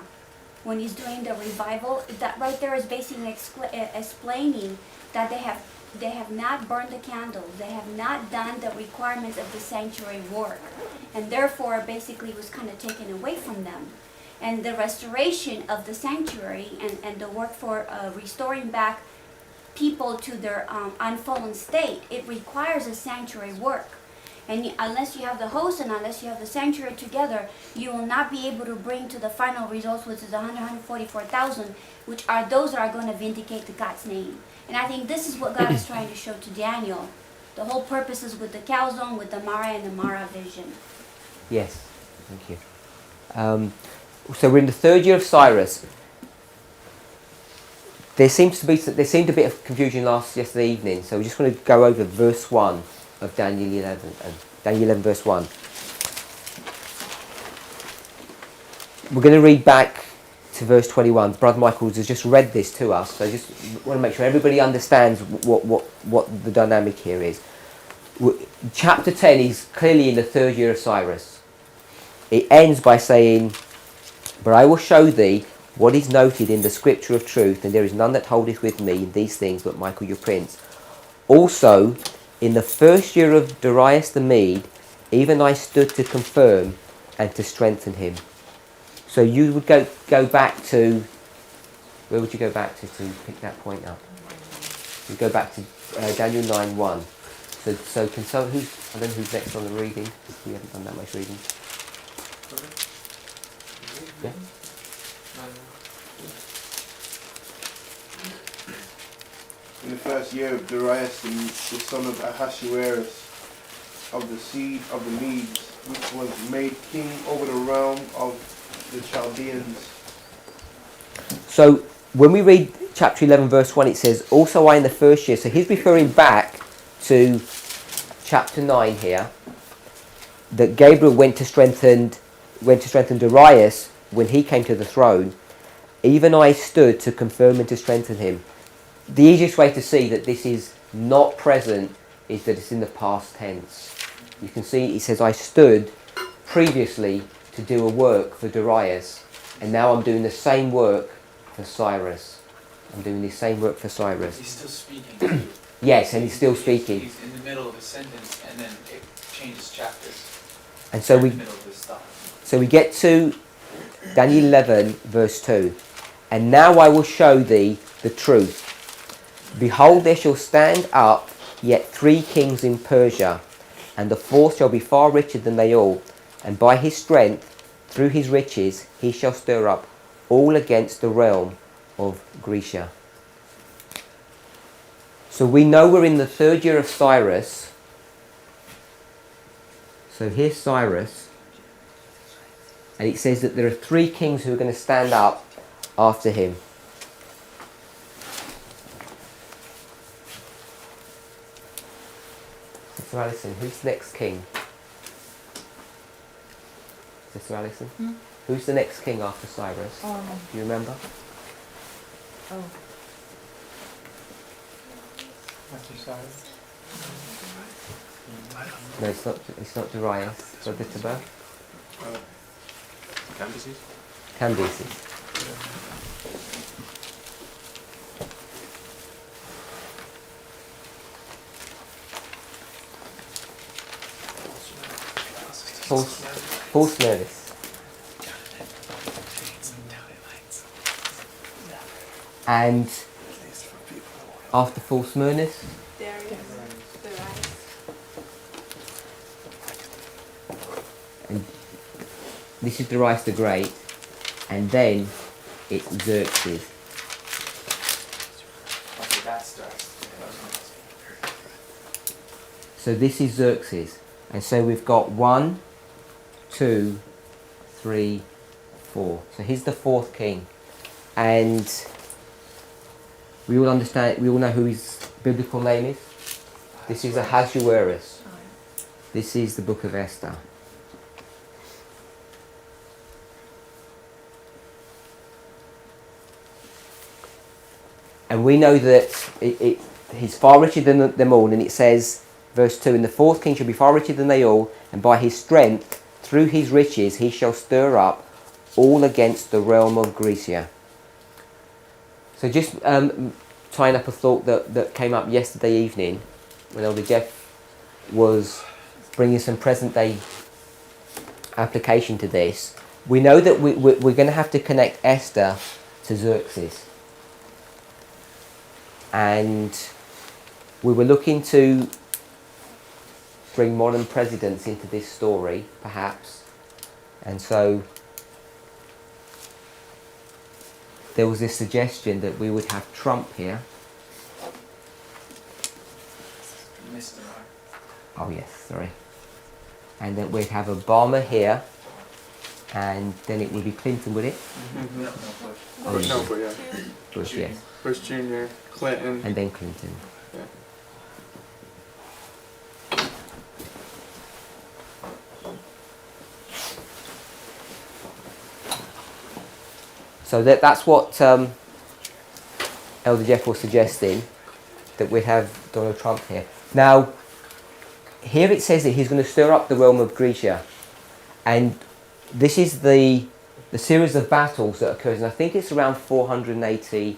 [SPEAKER 4] when he's doing the revival, that right there is basically explaining that they have not burned the candles, they have not done the requirements of the sanctuary work, and therefore basically was kind of taken away from them. And the restoration of the sanctuary and the work for restoring back people to their unfallen state, it requires a sanctuary work. And unless you have the host and unless you have the sanctuary together, you will not be able to bring to the final results, which is 144,000, which are those that are going to vindicate the God's name. And I think this is what God is trying to show to Daniel. The whole purpose is with the calzone, with the Mara and the Mara vision.
[SPEAKER 2] Yes, thank you. So we're in the 3rd year of Cyrus. There seemed a bit of confusion yesterday evening, so we're just going to go over verse 1 of Daniel 11. Daniel 11 verse 1. We're going to read back to verse 21. Brother Michael has just read this to us, so I just want to make sure everybody understands what the dynamic here is. Chapter 10 is clearly in the 3rd year of Cyrus. It ends by saying, "But I will show thee what is noted in the scripture of truth, and there is none that holdeth with me in these things but Michael your prince. Also, in the 1st year of Darius the Mede, even I stood to confirm and to strengthen him. So you would go back to, where would you go back to pick that point up? You go back to Daniel 9:1. So can someone, I don't know who's next on the reading, because we haven't done that much reading. Yeah?
[SPEAKER 1] In the first year of Darius, the son of Ahasuerus, of the seed of the Medes, which was made king over the realm of the Chaldeans.
[SPEAKER 2] So when we read chapter 11 verse 1, it says, also I in the first year. So he's referring back to chapter 9 here, that Gabriel went to strengthen Darius when he came to the throne. Even I stood to confirm and to strengthen him. The easiest way to see that this is not present is that it's in the past tense. You can see it says I stood previously to do a work for Darius, and now I'm doing the same work for Cyrus. I'm doing the same work for Cyrus.
[SPEAKER 5] He's still speaking.
[SPEAKER 2] Yes, and he's still speaking.
[SPEAKER 5] He's in the middle of a sentence, and then it changes chapters.
[SPEAKER 2] And so
[SPEAKER 5] In the middle of this stuff.
[SPEAKER 2] So we get to Daniel 11 verse 2. And now I will show thee the truth. Behold, there shall stand up yet 3 kings in Persia, and the fourth shall be far richer than they all. And by his strength, through his riches, he shall stir up all against the realm of Grecia. So we know we're in the 3rd year of Cyrus. So here's Cyrus. And it says that there are 3 kings who are going to stand up after him. Sister Alison, who's the next king? Sister Alison? Who's the next king after Cyrus? Do you remember?
[SPEAKER 3] After Cyrus.
[SPEAKER 2] No, it's not Darius. Got this above?
[SPEAKER 6] Cambyses?
[SPEAKER 2] Cambyses. Paul Smyrnis. And after Paul Smyrnis, and this is Darius the Great, and then it's Xerxes.
[SPEAKER 5] After that starts.
[SPEAKER 2] So this is Xerxes. And so we've got 1, 2, 3, 4. So he's the 4th king. And we all understand, we all know who his biblical name is. This is Ahasuerus. This is the book of Esther. And we know that he's far richer than them all, and it says, verse 2, and the 4th king shall be far richer than they all, and by his strength, through his riches, he shall stir up all against the realm of Grecia. So just tying up a thought that came up yesterday evening, when Elder Jeff was bringing some present-day application to this, we know that we're going to have to connect Esther to Xerxes. And we were looking to bring modern presidents into this story, perhaps. And so there was this suggestion that we would have Trump here.
[SPEAKER 5] Mr.
[SPEAKER 2] Oh yes, sorry. And that we'd have Obama here, and then it would be Clinton, would it?
[SPEAKER 8] Mm-hmm.
[SPEAKER 2] Oh,
[SPEAKER 6] Bush, no, but yeah.
[SPEAKER 2] Bush, yes.
[SPEAKER 6] Bush Jr., Clinton.
[SPEAKER 2] And then Clinton.
[SPEAKER 6] Yeah.
[SPEAKER 2] So that's what Elder Jeff was suggesting, that we'd have Donald Trump here. Now, here it says that he's going to stir up the realm of Grecia. And this is the series of battles that occurs, and I think it's around 480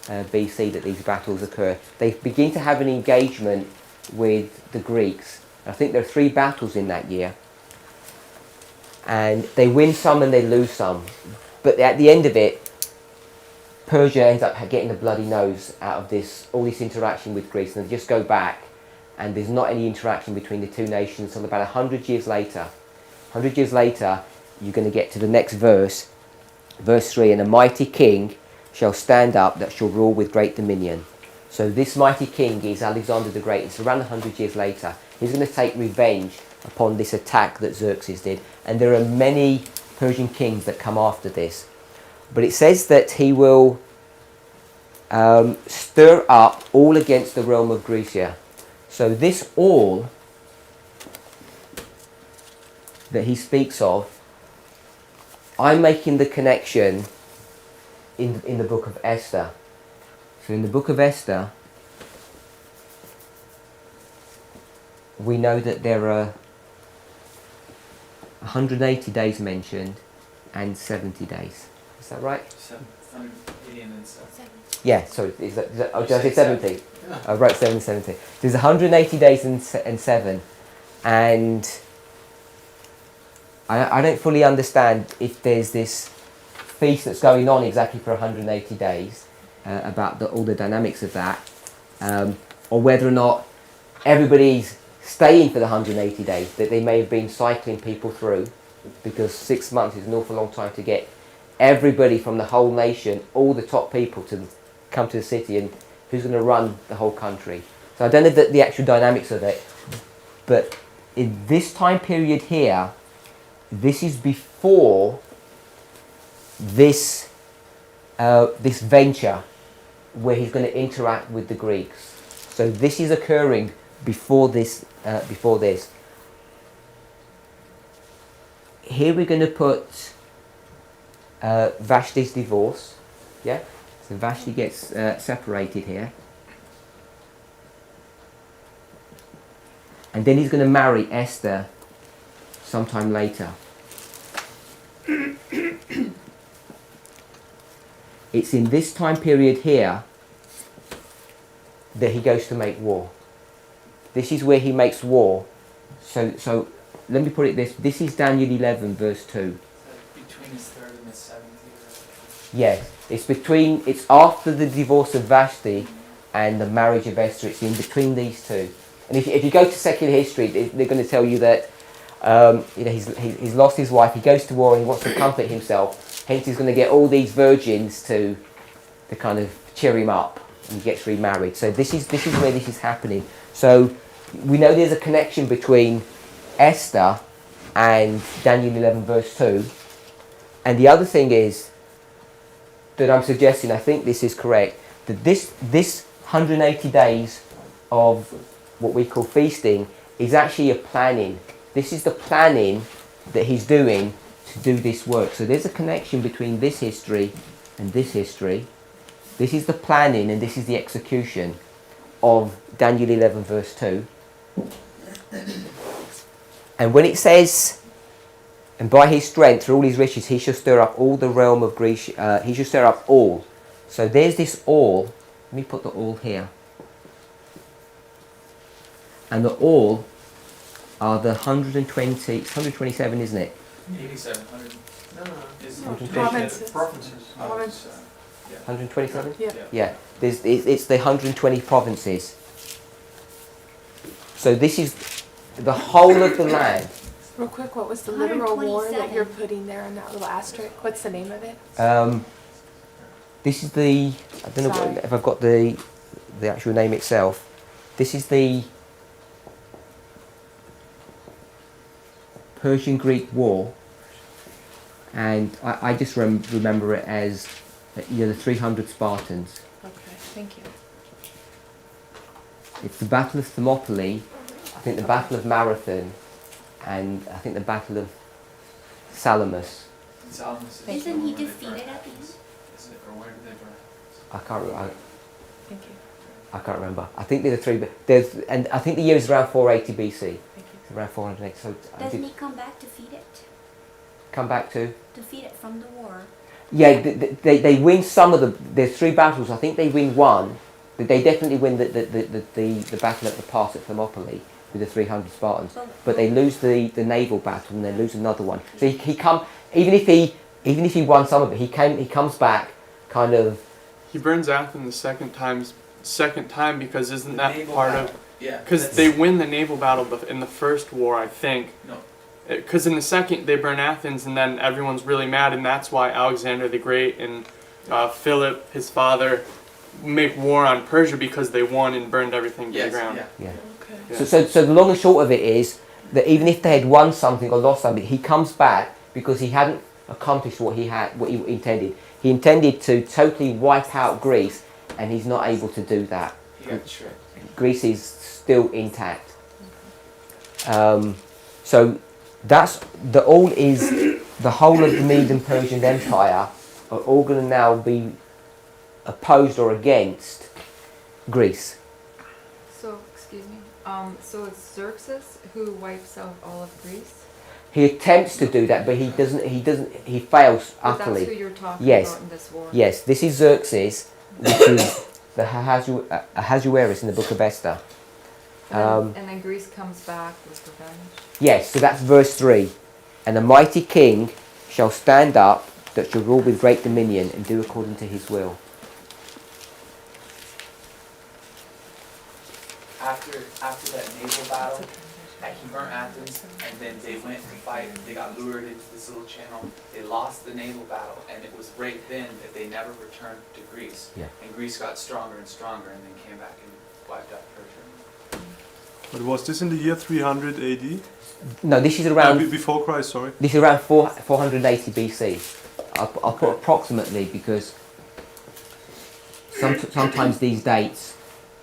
[SPEAKER 2] BC that these battles occur. They begin to have an engagement with the Greeks. I think there are 3 battles in that year. and they win some and they lose some. But at the end of it, Persia ends up getting a bloody nose out of all this interaction with Greece, and they just go back, and there's not any interaction between the two nations until about 100 years later. 100 years later, you're going to get to the next verse, verse 3, and a mighty king shall stand up that shall rule with great dominion. So this mighty king is Alexander the Great. It's around 100 years later. He's going to take revenge upon this attack that Xerxes did. And there are many Persian kings that come after this. But it says that he will stir up all against the realm of Grecia. So this all that he speaks of, I'm making the connection in the book of Esther. So in the book of Esther, we know that there are 180 days mentioned and 70 days. Is that right?
[SPEAKER 5] 180 and then 7.
[SPEAKER 2] Yeah, sorry. Did I say 70? I wrote 70. There's 180 days and 7. And I don't fully understand if there's this feast that's going on exactly for 180 days, about all the dynamics of that, or whether or not everybody's staying for the 180 days, that they may have been cycling people through, because 6 months is an awful long time to get everybody from the whole nation, all the top people, to come to the city, and who's going to run the whole country. So I don't know the actual dynamics of it, but in this time period here, this is before this venture where he's going to interact with the Greeks. So this is occurring before this. Here we're going to put Vashti's divorce. Yeah, so Vashti gets separated here, and then he's going to marry Esther sometime later. It's in this time period here that he goes to make war. This is where he makes war. So let me put it this is Daniel 11 verse 2.
[SPEAKER 5] Between his 3rd and his 7th year.
[SPEAKER 2] Yes, it's after the divorce of Vashti and the marriage of Esther. It's in between these two. And if you go to secular history, they're going to tell you that he's lost his wife, he goes to war and he wants to comfort himself. Hence he's going to get all these virgins to kind of cheer him up, and he gets remarried. So this is where this is happening. So we know there's a connection between Esther and Daniel 11 verse 2. And the other thing is that I'm suggesting, I think this is correct, that this 180 days of what we call feasting is actually a planning. This is the planning that he's doing to do this work. So there's a connection between this history and this history. This is the planning and this is the execution of Daniel 11 verse 2. And when it says, and by his strength, through all his riches, he shall stir up all the realm of Greece, he shall stir up all. So there's this all. Let me put the all here. And the all are the 120, it's 127, isn't it?
[SPEAKER 5] 87, 100.
[SPEAKER 8] No.
[SPEAKER 9] Provinces.
[SPEAKER 8] Provinces.
[SPEAKER 9] Provinces.
[SPEAKER 2] 127?
[SPEAKER 9] Yeah.
[SPEAKER 2] Yeah. It's the 120 provinces. So this is the whole of the land.
[SPEAKER 9] Real quick, what was the literal war that
[SPEAKER 4] 127.
[SPEAKER 9] you're putting there on that little asterisk? What's the name of it?
[SPEAKER 2] This is the, I don't know
[SPEAKER 9] Sorry.
[SPEAKER 2] if I've got the actual name itself. This is the Persian-Greek War, and I just remember it as the 300 Spartans.
[SPEAKER 9] Okay, thank you.
[SPEAKER 2] It's the Battle of Thermopylae, I think the Battle of Marathon, and I think the Battle of Salamis.
[SPEAKER 5] Salamis is
[SPEAKER 4] Isn't
[SPEAKER 5] the one
[SPEAKER 4] he
[SPEAKER 5] where they
[SPEAKER 4] defeated
[SPEAKER 5] burn
[SPEAKER 4] at the end?
[SPEAKER 5] apples. Is it, or where did they burn apples?
[SPEAKER 9] Thank you.
[SPEAKER 2] I can't remember. I think they're the three, and I think the year is around 480 BC.
[SPEAKER 9] Thank you.
[SPEAKER 2] It's around 480. So I
[SPEAKER 4] Doesn't
[SPEAKER 2] did
[SPEAKER 4] he come back to feed it?
[SPEAKER 2] come back to.
[SPEAKER 4] Defeat it from the war.
[SPEAKER 2] Yeah, they win some of the. There's 3 battles. I think they win one. They definitely win the battle at the pass at Thermopylae. with the 300 Spartans.
[SPEAKER 4] But-
[SPEAKER 2] But they lose the naval battle and they lose another one. So he come even if he won some of it, he comes back kind of.
[SPEAKER 10] He burns Athens the second time because isn't
[SPEAKER 5] The
[SPEAKER 10] that
[SPEAKER 5] naval
[SPEAKER 10] part
[SPEAKER 5] battle.
[SPEAKER 10] of
[SPEAKER 5] Yeah.
[SPEAKER 10] because
[SPEAKER 5] that's-
[SPEAKER 10] they win the naval battle in the first war, I think.
[SPEAKER 5] No.
[SPEAKER 10] Because in the second they burn Athens and then everyone's really mad, and that's why Alexander the Great and Philip, his father, make war on Persia because they won and burned everything to the
[SPEAKER 5] Yes,
[SPEAKER 10] ground.
[SPEAKER 5] yeah.
[SPEAKER 10] Yeah.
[SPEAKER 2] So the long and short of it is that even if they had won something or lost something, he comes back because he hadn't accomplished what he intended. He intended to totally wipe out Greece, and he's not able to do that.
[SPEAKER 5] He got tricked.
[SPEAKER 2] Greece is still intact. So that's the whole of the Median Persian Empire are all going to now be opposed or against Greece.
[SPEAKER 11] So, excuse me. So it's Xerxes who wipes out all of Greece.
[SPEAKER 2] He attempts to do that, but he doesn't. He fails
[SPEAKER 11] But that's who
[SPEAKER 2] utterly.
[SPEAKER 11] you're talking
[SPEAKER 2] Yes.
[SPEAKER 11] about in this war.
[SPEAKER 2] Yes, this is Xerxes, which is the Ahasuerus in the Book of Esther.
[SPEAKER 11] And then Greece comes back with revenge.
[SPEAKER 2] Yes, so that's verse 3. And a mighty king shall stand up that shall rule with great dominion and do according to his will.
[SPEAKER 5] After that naval battle, he burnt Athens, and then they went to fight. They got lured into this little channel. They lost the naval battle, and it was right then that they never returned to Greece.
[SPEAKER 2] Yeah.
[SPEAKER 5] And Greece got stronger and stronger, and then came back and wiped out Persia.
[SPEAKER 6] But was this in the year 300 AD?
[SPEAKER 2] No, this is around.
[SPEAKER 6] Before Christ, sorry.
[SPEAKER 2] This is around 480 BC. I'll put approximately because sometimes these dates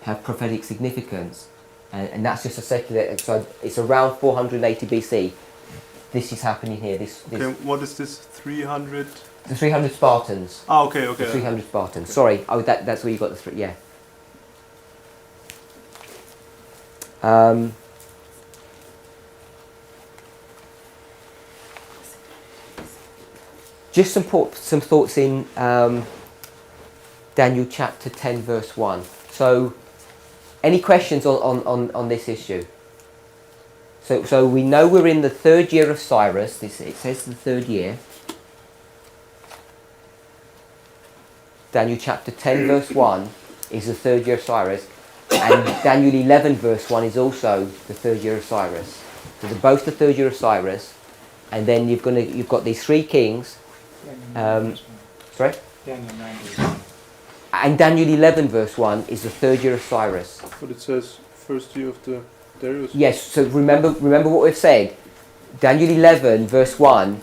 [SPEAKER 2] have prophetic significance, and that's just a secular. So it's around 480 BC. This is happening here. This
[SPEAKER 6] Okay, what is this 300?
[SPEAKER 2] the 300 Spartans.
[SPEAKER 6] Ah, okay.
[SPEAKER 2] The 300 Spartans. Sorry, that's where you got the three. Yeah. Just some thoughts in Daniel chapter 10 verse 1. So, any questions on this issue? So we know we're in the third year of Cyrus. It says the third year. Daniel chapter 10 verse 1 is the third year of Cyrus. And Daniel 11 verse 1 is also the third year of Cyrus. So they're both the third year of Cyrus. And then you've got these three kings. Sorry?
[SPEAKER 3] Daniel 9 verse 1.
[SPEAKER 2] And Daniel 11 verse 1 is the third year of Cyrus.
[SPEAKER 6] But it says first year of the Darius.
[SPEAKER 2] Yes, so remember what we've said. Daniel 11 verse 1,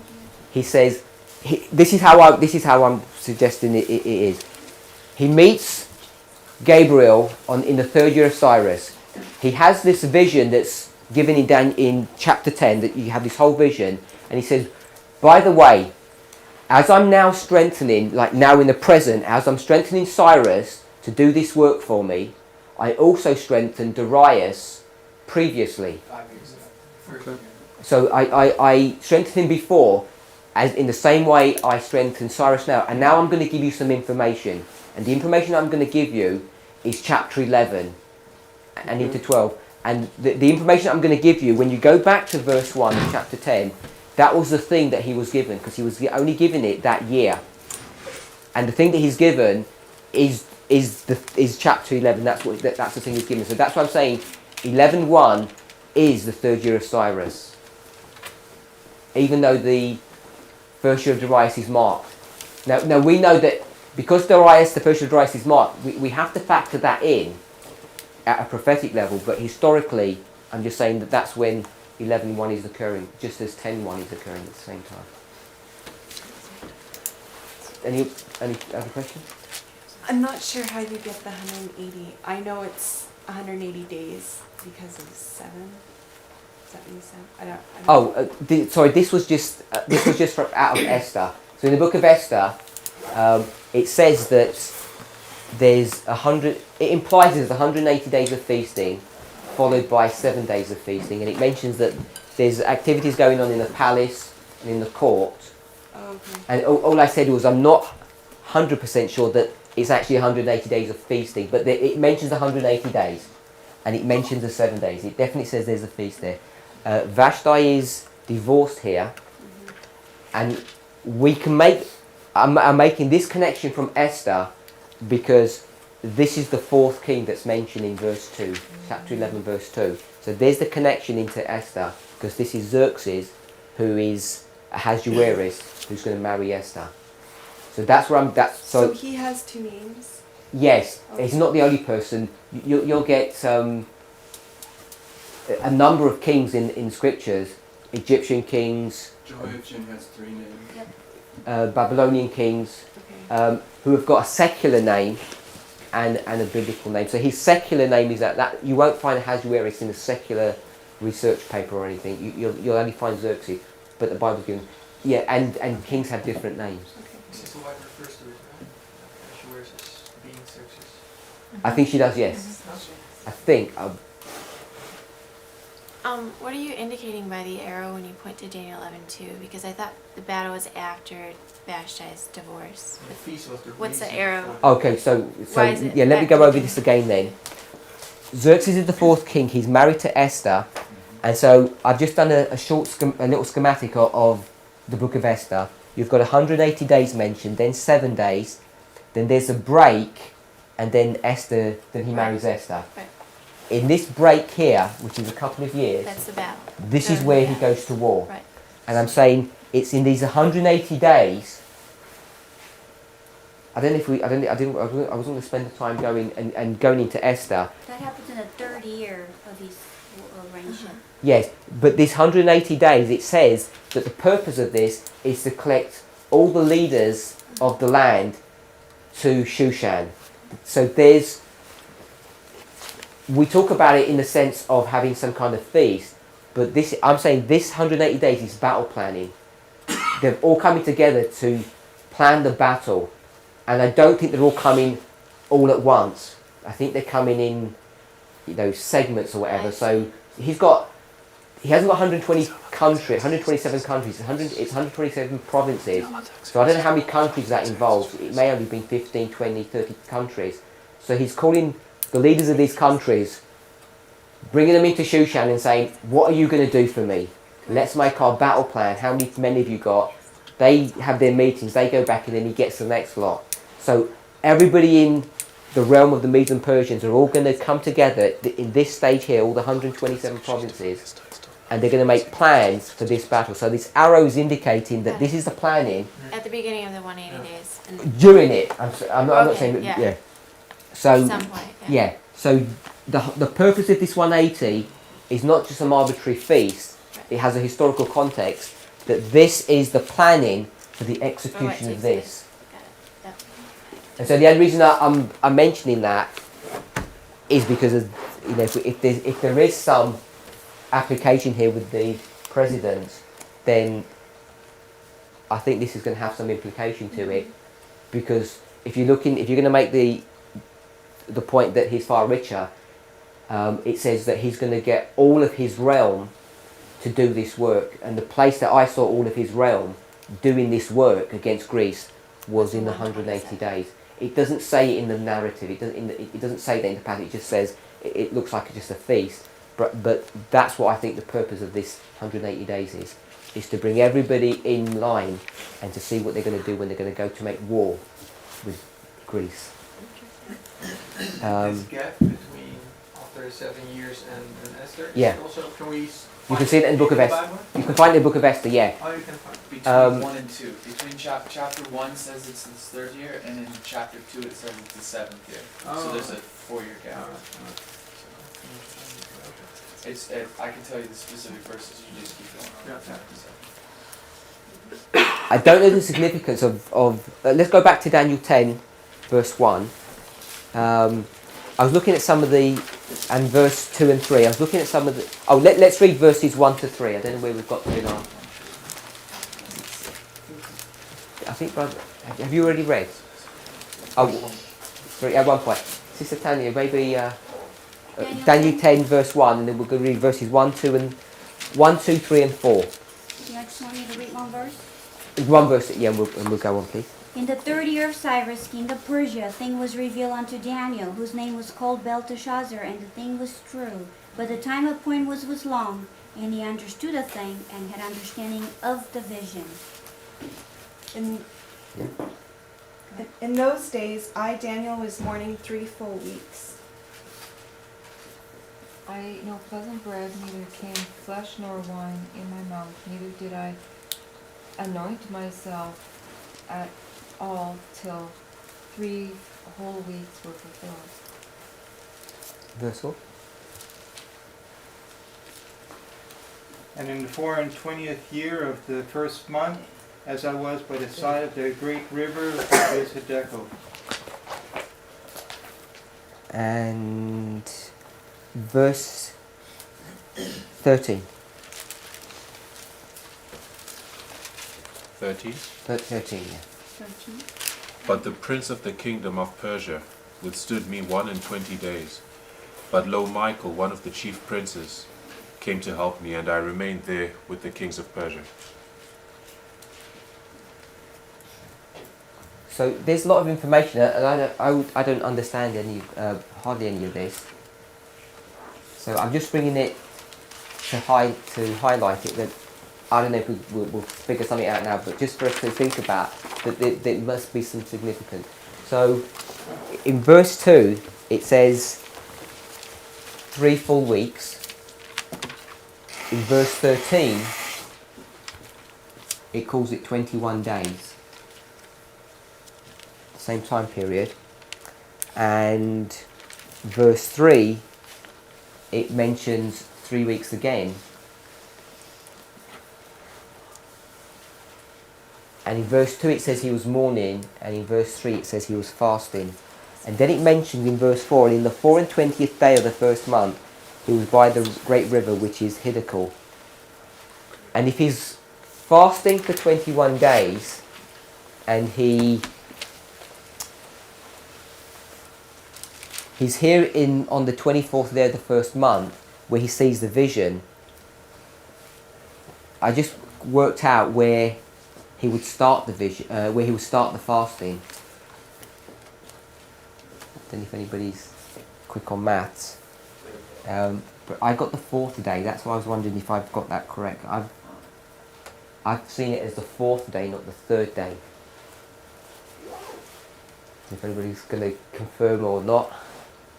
[SPEAKER 2] he says, this is how I'm suggesting it is. He meets Gabriel in the third year of Cyrus. He has this vision that's given in chapter 10, that you have this whole vision, and he says, by the way, as I'm now strengthening, like now in the present, as I'm strengthening Cyrus to do this work for me, I also strengthened Darius previously.
[SPEAKER 5] 5 years ago. First
[SPEAKER 6] Okay.
[SPEAKER 5] year.
[SPEAKER 2] So I strengthened him before, as in the same way I strengthened Cyrus now. And now I'm going to give you some information. And the information I'm going to give you is chapter 11 and into 12. And the information I'm going to give you, when you go back to verse 1 of chapter 10, that was the thing that he was given, because he was only given it that year. And the thing that he's given is chapter 11. That's the thing he's given. So that's why I'm saying 11:1 is the third year of Cyrus, even though the first year of Darius is marked. Now we know that because the first year of Darius is marked, we have to factor that in at a prophetic level. But historically, I'm just saying that that's when 11:1 is occurring, just as 10:1 is occurring at the same time. Any other questions?
[SPEAKER 9] I'm not sure how you get the 180. I know it's 180 days because of 7. Is that what you said? I don't.
[SPEAKER 2] Sorry. This was just out of Esther. So in the book of Esther, it says that there's 100. It implies there's 180 days of feasting, followed by 7 days of feasting, and it mentions that there's activities going on in the palace and in the court.
[SPEAKER 9] Oh, okay.
[SPEAKER 2] And all I said was I'm not 100% sure that it's actually 180 days of feasting, but it mentions 180 days. and it mentions the 7 days. It definitely says there's a feast there. Vashti is divorced here, and we can make. I'm making this connection from Esther because this is the fourth king that's mentioned in verse 2, chapter 11, verse 2. So there's the connection into Esther because this is Xerxes, who is Ahasuerus, who's going to marry Esther. So that's where I'm.
[SPEAKER 9] So he has two names.
[SPEAKER 2] Yes, he's not the only person. You'll get a number of kings in scriptures, Egyptian kings,
[SPEAKER 8] Jehoiachin has 3 names.
[SPEAKER 2] Babylonian kings,
[SPEAKER 9] Okay.
[SPEAKER 2] who have got a secular name and a biblical name. So his secular name is that you won't find Ahasuerus in a secular research paper or anything. You'll only find Xerxes, but the Bible's given. Yeah, and kings have different names.
[SPEAKER 8] This is the wife refers to it, right? Ahasuerus is being Xerxes.
[SPEAKER 2] I think she does, yes. I think.
[SPEAKER 7] What are you indicating by the arrow when you point to Daniel 11:2? Because I thought the battle was after Vashti's divorce.
[SPEAKER 8] The feast was the
[SPEAKER 7] What's the
[SPEAKER 8] reason
[SPEAKER 7] arrow?
[SPEAKER 8] for-
[SPEAKER 2] Okay, so
[SPEAKER 7] Why is it
[SPEAKER 2] yeah, let me
[SPEAKER 7] back
[SPEAKER 2] go
[SPEAKER 7] to
[SPEAKER 2] over this again then. Xerxes is the fourth king. He's married to Esther, and so I've just done a little schematic of the book of Esther. You've got 180 days mentioned, then 7 days, then there's a break, and then he marries Esther.
[SPEAKER 7] Right.
[SPEAKER 2] In this break here, which is a couple of years,
[SPEAKER 7] That's the battle.
[SPEAKER 2] this is where he goes to war.
[SPEAKER 7] Right.
[SPEAKER 2] And I'm saying it's in these 180 days. I wasn't going to spend the time going into Esther.
[SPEAKER 4] That happens in the third year of his reign.
[SPEAKER 2] Yes, but this 180 days, it says that the purpose of this is to collect all the leaders of the land to Shushan. So we talk about it in the sense of having some kind of feast, but I'm saying this 180 days is battle planning. They're all coming together to plan the battle, and I don't think they're all coming all at once. I think they're coming in, segments or whatever. So he hasn't got 127 countries. It's 127 provinces. So I don't know how many countries that involves. It may only be 15, 20, 30 countries. So he's calling the leaders of these countries, bringing them into Shushan and saying, what are you going to do for me? Let's make our battle plan. How many men have you got? They have their meetings. They go back and then he gets the next lot. So everybody in the realm of the Medes and Persians are all going to come together in this stage here, all the 127 provinces, and they're going to make plans for this battle. So this arrow is indicating that this is the planning.
[SPEAKER 7] At the beginning of the 180 days. And
[SPEAKER 2] During it. I'm not saying that,
[SPEAKER 7] yeah.
[SPEAKER 2] So,
[SPEAKER 7] at some point,
[SPEAKER 2] yeah. So the purpose of this 180 is not just some arbitrary feast. It has a historical context that this is the planning for the execution of this.
[SPEAKER 7] Got it.
[SPEAKER 2] And so the only reason I'm mentioning that is because of, if there is some application here with the president, then I think this is going to have some implication to it, because if you're going to make the point that he's far richer, it says that he's going to get all of his realm to do this work, and the place that I saw all of his realm doing this work against Greece was in the 180 days. It doesn't say it in the narrative. It doesn't say that in the passage. It just says it looks like just a feast. But that's what I think the purpose of this 180 days is to bring everybody in line and to see what they're going to do when they're going to go to make war with Greece.
[SPEAKER 8] This gap between after 7 years and Esther.
[SPEAKER 2] Yeah.
[SPEAKER 8] Also, can we?
[SPEAKER 2] You can see it in the book of Esther. You can find it in the book of Esther. Yeah.
[SPEAKER 8] Oh, you can find.
[SPEAKER 5] Between 1 and 2. Between chapter 1 says it's this third year, and in chapter 2 it says it's the seventh year. So there's a 4-year gap. I can tell you the specific verses. You just keep going on.
[SPEAKER 2] I don't know the significance of let's go back to Daniel 10, verse 1. I was looking at some of the, and verse 2 and 3. I was looking at some of the, let's read verses 1 to 3. I don't know where we've got to in our, I think, brother, have you already read? Sorry, at one point. Sister Tanya, maybe Daniel 10, verse 1, and then we're going to read verses 1, 2, 3 and 4.
[SPEAKER 4] You just want me to read one verse?
[SPEAKER 2] One verse, yeah, and we'll go on, please.
[SPEAKER 4] In the 3rd year of Cyrus, king of Persia, a thing was revealed unto Daniel, whose name was called Belteshazzar, and the thing was true. But the time appointed was long, and he understood a thing, and had understanding of the vision.
[SPEAKER 9] In those days, I, Daniel, was mourning 3 full weeks.
[SPEAKER 11] I ate no pleasant bread, neither came flesh nor wine in my mouth, neither did I anoint myself at all till 3 whole weeks were fulfilled.
[SPEAKER 2] Verse 4.
[SPEAKER 3] And in the 24th year of the 1st month, as I was by the side of the great river, which is Hiddekel.
[SPEAKER 2] And verse 13.
[SPEAKER 12] 13.
[SPEAKER 2] 13, yeah.
[SPEAKER 4] 13.
[SPEAKER 12] But the prince of the kingdom of Persia withstood me 21 days. But lo, Michael, one of the chief princes, came to help me, and I remained there with the kings of Persia.
[SPEAKER 2] So there's a lot of information, and I don't understand hardly any of this. So I'm just bringing it to highlight it. That I don't know if we'll figure something out now, but just for us to think about that there must be some significance. So in verse 2 it says 3 full weeks. In verse 13 it calls it 21 days. Same time period. And verse 3 it mentions 3 weeks again. And in verse 2 it says he was mourning, and in verse 3 it says he was fasting. And then it mentions in verse 4, and in the 24th day of the 1st month he was by the great river which is Hiddekel. And if he's fasting for 21 days and he's here on the 24th day of the 1st month where he sees the vision, I just worked out where he would start the vision, where he would start the fasting. I don't know if anybody's quick on maths. But I got the 4th day. That's why I was wondering if I've got that correct. I've seen it as the 4th day, not the 3rd day. If anybody's going to confirm or not.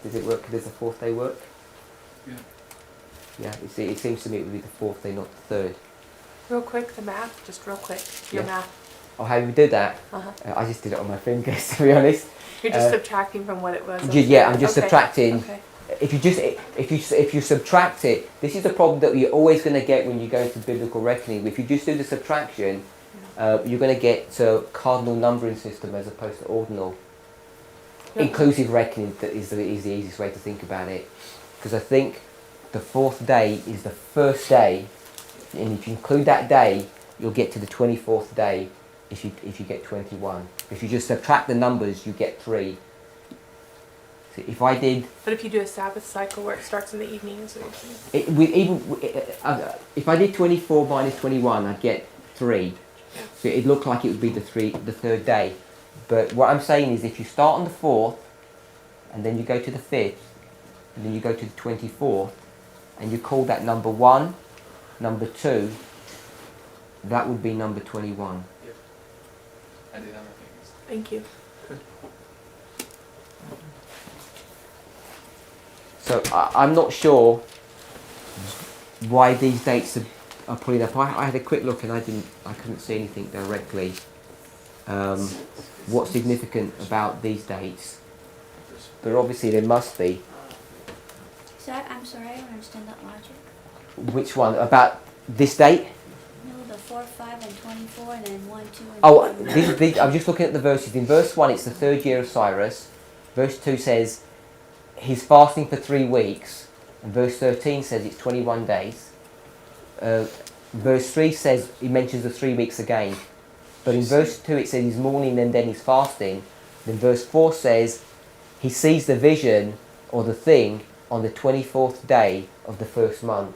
[SPEAKER 2] Does it work? Does the 4th day work?
[SPEAKER 5] Yeah.
[SPEAKER 2] Yeah, it seems to me it would be the 4th day, not the 3rd.
[SPEAKER 13] Real quick, the math, just real quick, your
[SPEAKER 2] Yeah.
[SPEAKER 13] math.
[SPEAKER 2] Oh, how do we do that?
[SPEAKER 13] Uh-huh.
[SPEAKER 2] I just did it on my fingers, to be honest.
[SPEAKER 13] You're just subtracting from what it was.
[SPEAKER 2] Yeah, I'm just
[SPEAKER 13] Okay.
[SPEAKER 2] subtracting.
[SPEAKER 13] Okay.
[SPEAKER 2] If you subtract it, this is the problem that you're always going to get when you go into biblical reckoning. If you just do the subtraction, you're going to get cardinal numbering system as opposed to ordinal.
[SPEAKER 13] Yeah.
[SPEAKER 2] Inclusive reckoning is the easiest way to think about it, because I think the 4th day is the first day, and if you include that day, you'll get to the 24th day. If you get 21, if you just subtract the numbers, you get 3. So if I did,
[SPEAKER 13] But if you do a Sabbath cycle where it starts in the evening, is what you're saying?
[SPEAKER 2] if I did 24 minus 21, I'd get 3. So it looked like it would be the 3rd day. But what I'm saying is, if you start on the 4th, and then you go to the 5th, and then you go to the 24th, and you call that number 1, number 2, that would be number 21.
[SPEAKER 5] I did have my fingers.
[SPEAKER 13] Thank you.
[SPEAKER 2] So I'm not sure why these dates are pulling up. I had a quick look and I couldn't see anything directly. What's significant about these dates? But obviously there must be.
[SPEAKER 4] So I'm sorry, I don't understand that logic.
[SPEAKER 2] Which one? About this date?
[SPEAKER 4] No, the 4, 5, and 24, and then 1, 2, and
[SPEAKER 2] Oh,
[SPEAKER 4] 3.
[SPEAKER 2] I'm just looking at the verses. In verse 1 it's the 3rd year of Cyrus. Verse 2 says he's fasting for 3 weeks. And verse 13 says it's 21 days. Verse 3 says, he mentions the 3 weeks again. But in verse 2 it says he's mourning and then he's fasting. Then verse 4 says he sees the vision or the thing on the 24th day of the 1st month.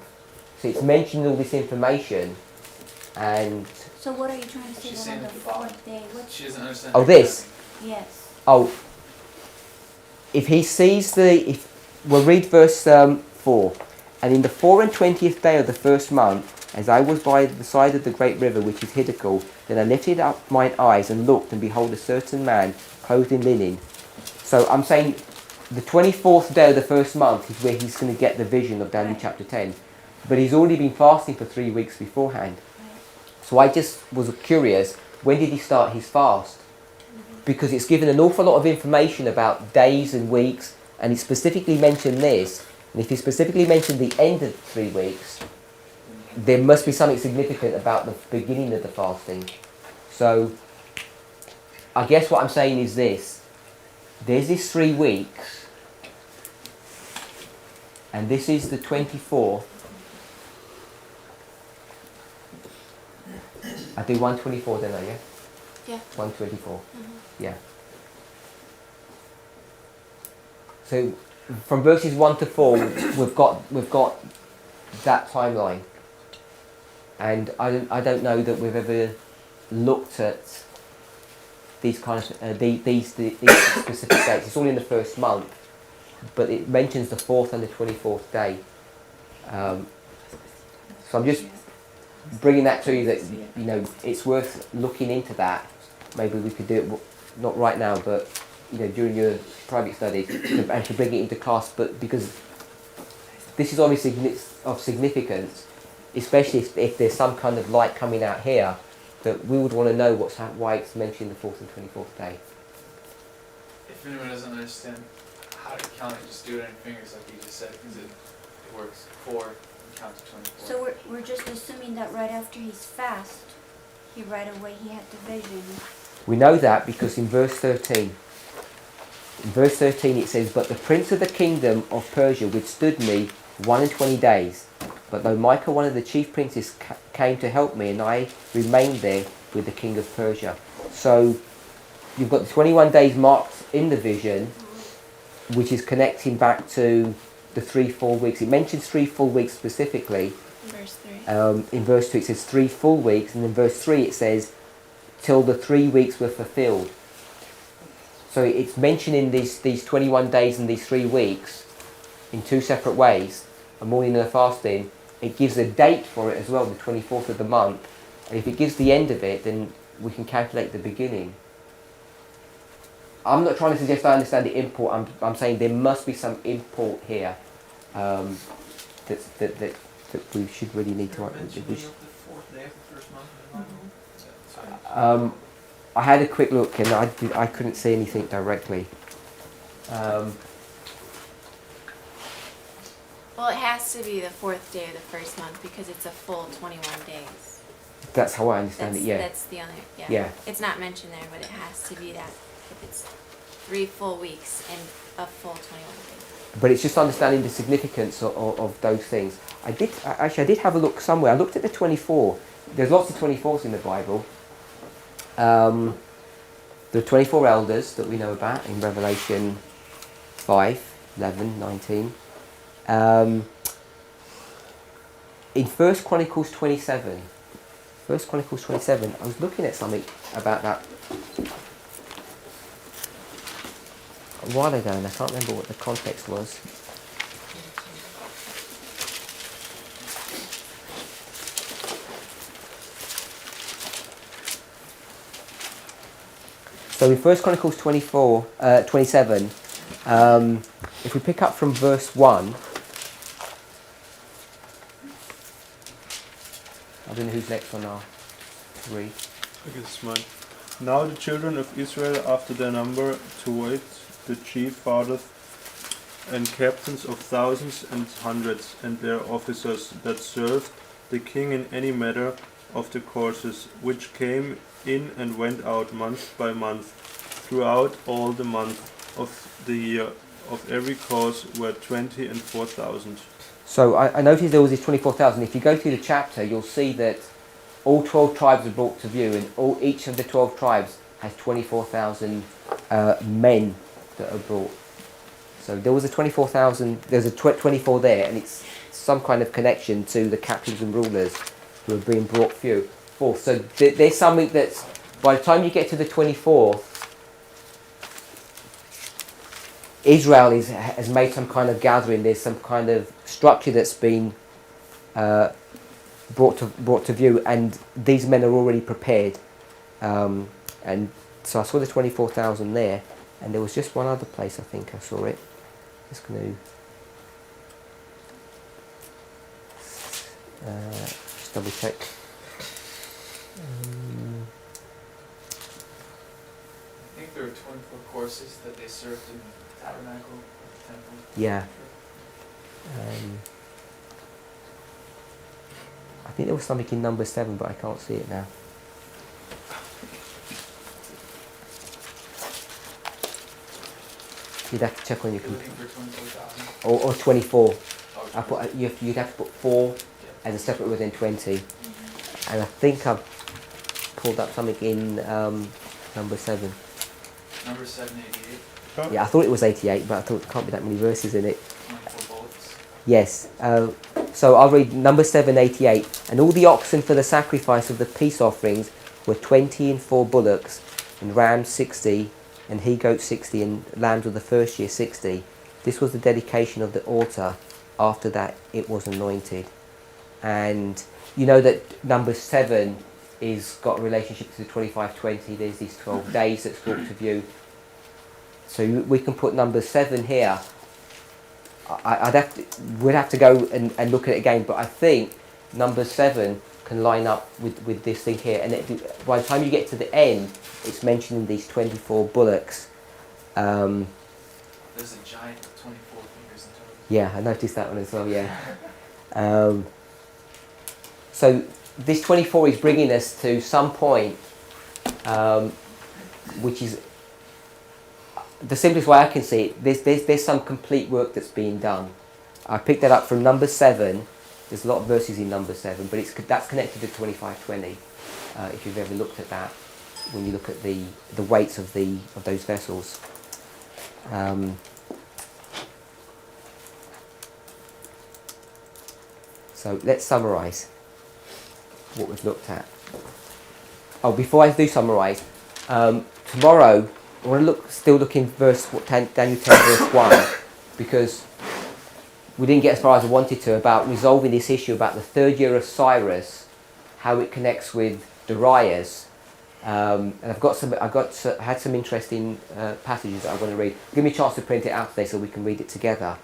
[SPEAKER 2] So it's mentioning all this information, and
[SPEAKER 4] So what are you trying to say
[SPEAKER 5] She's
[SPEAKER 4] that on
[SPEAKER 5] saying
[SPEAKER 4] the
[SPEAKER 5] at the bottom.
[SPEAKER 4] fourth day? What's
[SPEAKER 5] She doesn't understand.
[SPEAKER 2] Oh,
[SPEAKER 5] the
[SPEAKER 2] this?
[SPEAKER 5] counting.
[SPEAKER 4] yes.
[SPEAKER 2] Oh, if he sees we'll read verse 4. And in the 24th day of the first month, as I was by the side of the great river, which is Hiddekel, then I lifted up mine eyes and looked, and behold, a certain man clothed in linen. So I'm saying the 24th day of the first month is where he's going to get the vision of Daniel chapter 10. But he's already been fasting for 3 weeks beforehand. So I just was curious, when did he start his fast? Because it's given an awful lot of information about days and weeks, and it specifically mentioned this. And if he specifically mentioned the end of 3 weeks, there must be something significant about the beginning of the fasting. So I guess what I'm saying is this. There's this 3 weeks, and this is the 24th. I do 124 then, yeah?
[SPEAKER 7] Yeah.
[SPEAKER 2] 124.
[SPEAKER 7] Mm-hmm.
[SPEAKER 2] Yeah. So from verses 1 to 4, we've got that timeline, and I don't know that we've ever looked at these kind of these specific dates. It's all in the first month, but it mentions the 4th and the 24th day. So I'm just bringing that to you that it's worth looking into that. Maybe we could do it not right now, but during your private study, and to bring it into class. But because this is obviously of significance, especially if there's some kind of light coming out here, that we would want to know why it's mentioned the 4th and 24th day.
[SPEAKER 5] If anyone doesn't understand how to count it, just do it on your fingers like you just said, because it works. 4 and count to 24.
[SPEAKER 4] So we're just assuming that right after his fast, right away he had the vision.
[SPEAKER 2] We know that because in verse 13 it says, "But the prince of the kingdom of Persia withstood me 21 days. But though Michael, one of the chief princes, came to help me, and I remained there with the king of Persia." So you've got the 21 days marked in the vision, which is connecting back to the 3 full weeks. It mentions 3 full weeks specifically.
[SPEAKER 7] Verse 3.
[SPEAKER 2] In verse 2 it says 3 full weeks, and in verse 3 it says till the 3 weeks were fulfilled. So it's mentioning these 21 days and these 3 weeks in 2 separate ways, a morning and a fasting. It gives a date for it as well, the 24th of the month. And if it gives the end of it, then we can calculate the beginning. I'm not trying to suggest I understand the import. I'm saying there must be some import here that we should really need to. I had a quick look and I couldn't see anything directly.
[SPEAKER 7] Well, it has to be the 4th day of the first month because it's a full 21 days.
[SPEAKER 2] That's how I understand it, yeah.
[SPEAKER 7] That's the only,
[SPEAKER 2] Yeah.
[SPEAKER 7] It's not mentioned there, but it has to be that if it's 3 full weeks and a full 21 days.
[SPEAKER 2] But it's just understanding the significance of those things. I did have a look somewhere. I looked at the 24. There's lots of 24s in the Bible. The 24 elders that we know about in Revelation 5, 11, 19. In 1 Chronicles 27, I was looking at something about that a while ago, and I can't remember what the context was. So in 1 Chronicles 27, if we pick up from verse 1, I don't know who's next on our read.
[SPEAKER 6] I guess it's mine. Now the children of Israel, after their number, to wait the chief fathers and captains of thousands and hundreds, and their officers that served the king in any matter of the courses, which came in and went out month by month, throughout all the months of the year, of every course were 20 and 4,000.
[SPEAKER 2] So I noticed there was this 24,000. If you go through the chapter, you'll see that all 12 tribes are brought to view, and each of the 12 tribes has 24,000 men that are brought. So there was a 24,000, there's a 24 there, and it's some kind of connection to the captains and rulers who are being brought 24th. So there's something that's, by the time you get to the 24th, Israel has made some kind of gathering. There's some kind of structure that's been brought to view, and these men are already prepared. And so I saw the 24,000 there, and there was just one other place I think I saw it. Just going to just double check.
[SPEAKER 5] I think there were 24 courses that they served in the tabernacle, the temple.
[SPEAKER 2] Yeah. I think there was something in number 7, but I can't see it now. You'd have to check on your
[SPEAKER 5] You're
[SPEAKER 2] computer.
[SPEAKER 5] looking for 24,000.
[SPEAKER 2] Or 24.
[SPEAKER 5] Oh,
[SPEAKER 2] You'd have to put 4 as a separate within 20. And I think I've pulled up something in number 7.
[SPEAKER 5] Number 788,
[SPEAKER 2] Yeah, I thought it was 88, but I thought there can't be that many verses in it.
[SPEAKER 5] 24 bullets.
[SPEAKER 2] Yes. So I'll read number 788. And all the oxen for the sacrifice of the peace offerings were 20 and 4 bullocks, and rams 60, and he-goats 60, and lambs of the first year 60. This was the dedication of the altar. After that, it was anointed. And you know that number 7 is got a relationship to the 25-20. There's these 12 days that's brought to view. So we can put number 7 here. We'd have to go and look at it again, but I think number 7 can line up with this thing here. And by the time you get to the end, it's mentioning these 24 bullocks.
[SPEAKER 5] There's a giant with 24 fingers and toes.
[SPEAKER 2] Yeah, I noticed that one as well, yeah. So this 24 is bringing us to some point, which is the simplest way I can see it. There's some complete work that's being done. I picked that up from number 7. There's a lot of verses in number 7, but that's connected to 25-20. If you've ever looked at that, when you look at the weights of those vessels. So let's summarise what we've looked at. Oh, before I do summarise, tomorrow I want to still look in Daniel 10 verse 1, because we didn't get as far as I wanted to about resolving this issue about the 3rd year of Cyrus, how it connects with Darius. And I had some interesting passages that I want to read. Give me a chance to print it out today so we can read it together.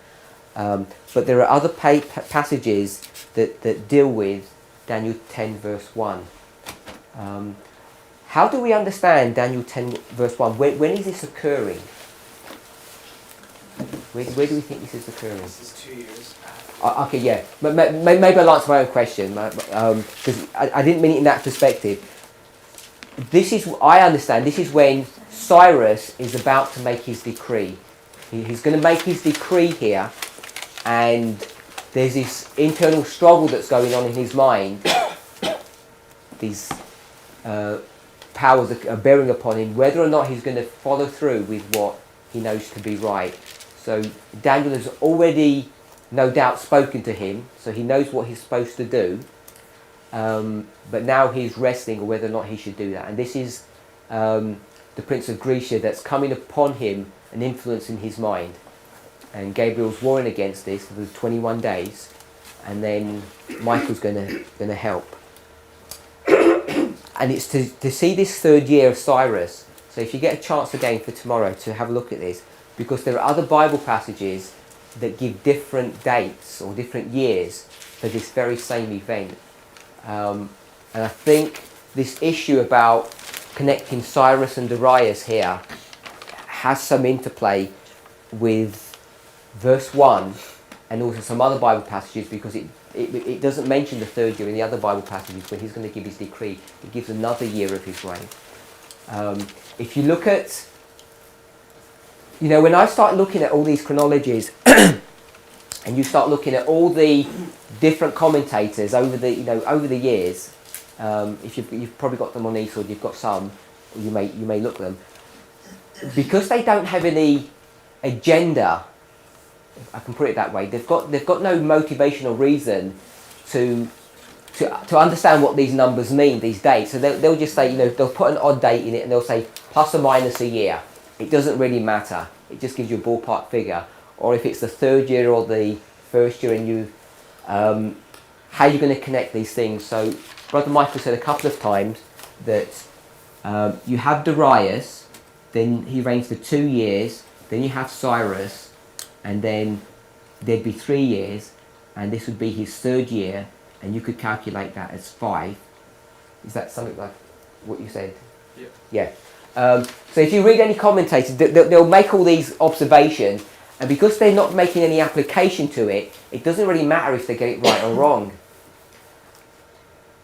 [SPEAKER 2] But there are other passages that deal with Daniel 10 verse 1. How do we understand Daniel 10 verse 1? When is this occurring? Where do we think this is occurring?
[SPEAKER 5] This is 2 years after.
[SPEAKER 2] Okay, yeah. Maybe I'll answer my own question, because I didn't mean it in that perspective. I understand, this is when Cyrus is about to make his decree. He's going to make his decree here, and there's this internal struggle that's going on in his mind. These powers are bearing upon him, whether or not he's going to follow through with what he knows to be right. So Daniel has already, no doubt, spoken to him, so he knows what he's supposed to do. But now he's wrestling whether or not he should do that. And this is the Prince of Grecia that's coming upon him and influencing his mind. And Gabriel's warring against this for the 21 days, and then Michael's going to help. And it's to see this 3rd year of Cyrus. So if you get a chance again for tomorrow to have a look at this, because there are other Bible passages that give different dates or different years for this very same event. And I think this issue about connecting Cyrus and Darius here has some interplay with verse 1 and also some other Bible passages, because it doesn't mention the 3rd year in the other Bible passages. When he's going to give his decree, it gives another year of his reign. If you look at, when I start looking at all these chronologies and you start looking at all the different commentators over the years, if you've probably got them on eSword, you've got some, or you may look at them, because they don't have any agenda, if I can put it that way. They've got no motivation or reason to to understand what these numbers mean, these dates. So they'll just say, they'll put an odd date in it and they'll say plus or minus a year. It doesn't really matter. It just gives you a ballpark figure. Or if it's the third year or the first year, and you, how you're going to connect these things. So Brother Michael said a couple of times that you have Darius, then he reigns for 2 years, then you have Cyrus, and then there'd be 3 years, and this would be his third year, and you could calculate that as 5. Is that something like what you said?
[SPEAKER 8] Yeah.
[SPEAKER 2] Yeah. So if you read any commentators, they'll make all these observations, and because they're not making any application to it, it doesn't really matter if they get it right or wrong.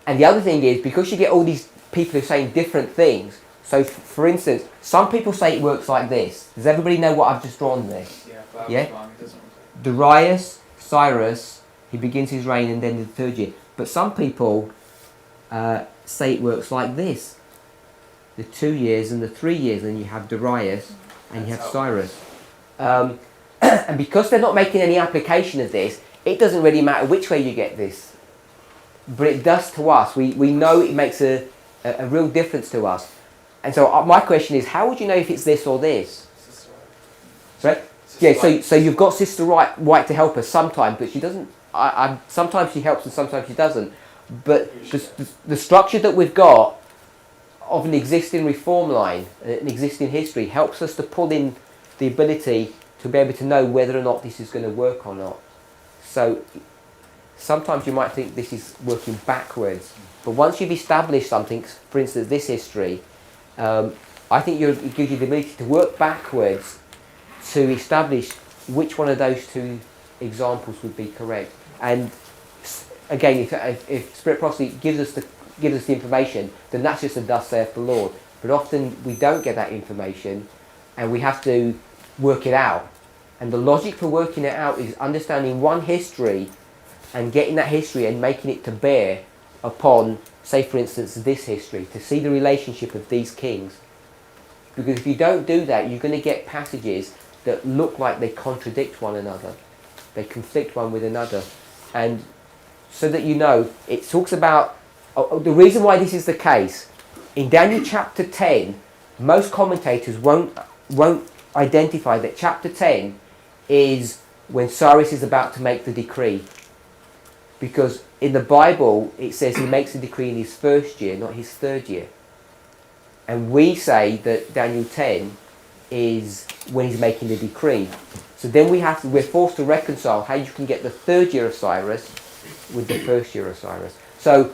[SPEAKER 2] And the other thing is, because you get all these people who are saying different things, so for instance, some people say it works like this. Does everybody know what I've just drawn there?
[SPEAKER 5] Yeah, but I was
[SPEAKER 2] Yeah?
[SPEAKER 5] wrong. It doesn't work.
[SPEAKER 2] Darius, Cyrus, he begins his reign and then the third year. But some people say it works like this. The 2 years and the 3 years, and you have Darius and you have Cyrus. And because they're not making any application of this, it doesn't really matter which way you get this. But it does to us. We know it makes a real difference to us. And so my question is, how would you know if it's this or this? Right? Yeah, so you've got Sister White to help us sometimes, but she doesn't. Sometimes she helps and sometimes she doesn't. But the structure that we've got of an existing reform line, an existing history, helps us to pull in the ability to be able to know whether or not this is going to work or not. So sometimes you might think this is working backwards, but once you've established something, for instance this history, I think it gives you the ability to work backwards to establish which one of those two examples would be correct. And again, if Spirit Prophecy gives us the information, then that's just a thus saith the Lord. But often we don't get that information and we have to work it out. And the logic for working it out is understanding one history and getting that history and making it to bear upon, say for instance, this history, to see the relationship of these kings. Because if you don't do that, you're going to get passages that look like they contradict one another. They conflict one with another. And so that you know, it talks about, the reason why this is the case, in Daniel chapter 10, most commentators won't identify that chapter 10 is when Cyrus is about to make the decree. Because in the Bible, it says he makes the decree in his first year, not his third year. And we say that Daniel 10 is when he's making the decree. So then we're forced to reconcile how you can get the third year of Cyrus with the first year of Cyrus. So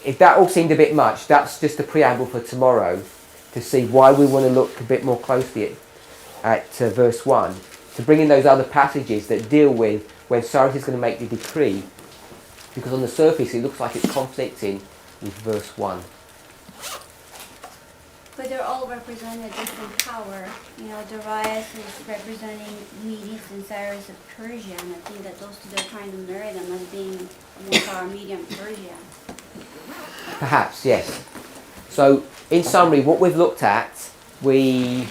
[SPEAKER 2] if that all seemed a bit much, that's just a preamble for tomorrow to see why we want to look a bit more closely at verse 1, to bring in those other passages that deal with when Cyrus is going to make the decree, because on the surface it looks like it's conflicting with verse 1.
[SPEAKER 4] But they're all representing a different power. Darius is representing Medes and Cyrus of Persia, and I think that those two, they're trying to marry them as being one power, Media and Persia.
[SPEAKER 2] Perhaps, yes. So, in summary, what we've looked at, we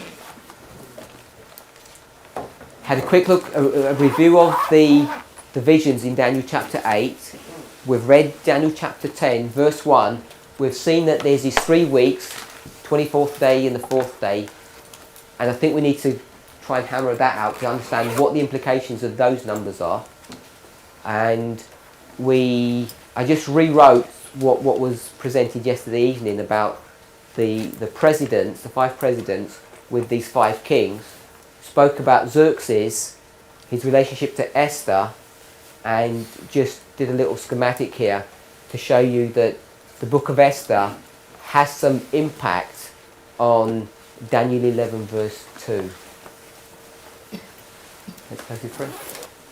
[SPEAKER 2] had a quick look, a review of the visions in Daniel chapter 8. We've read Daniel chapter 10, verse 1. We've seen that there's these 3 weeks, 24th day and the 4th day. And I think we need to try and hammer that out to understand what the implications of those numbers are. And I just rewrote what was presented yesterday evening about the presidents, the 5 presidents with these 5 kings. Spoke about Xerxes, his relationship to Esther, and just did a little schematic here to show you that the book of Esther has some impact on Daniel 11 verse 2. Let's pray for prayer.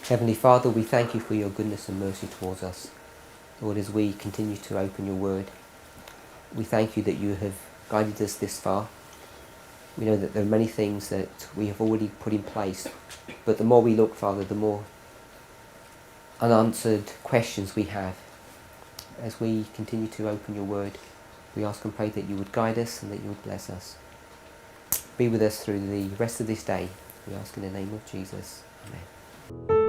[SPEAKER 2] Heavenly Father, we thank you for your goodness and mercy towards us. Lord, as we continue to open your word, we thank you that you have guided us this far. We know that there are many things that we have already put in place, but the more we look, Father, the more unanswered questions we have. As we continue to open your word, we ask and pray that you would guide us and that you would bless us. Be with us through the rest of this day. We ask in the name of Jesus. Amen.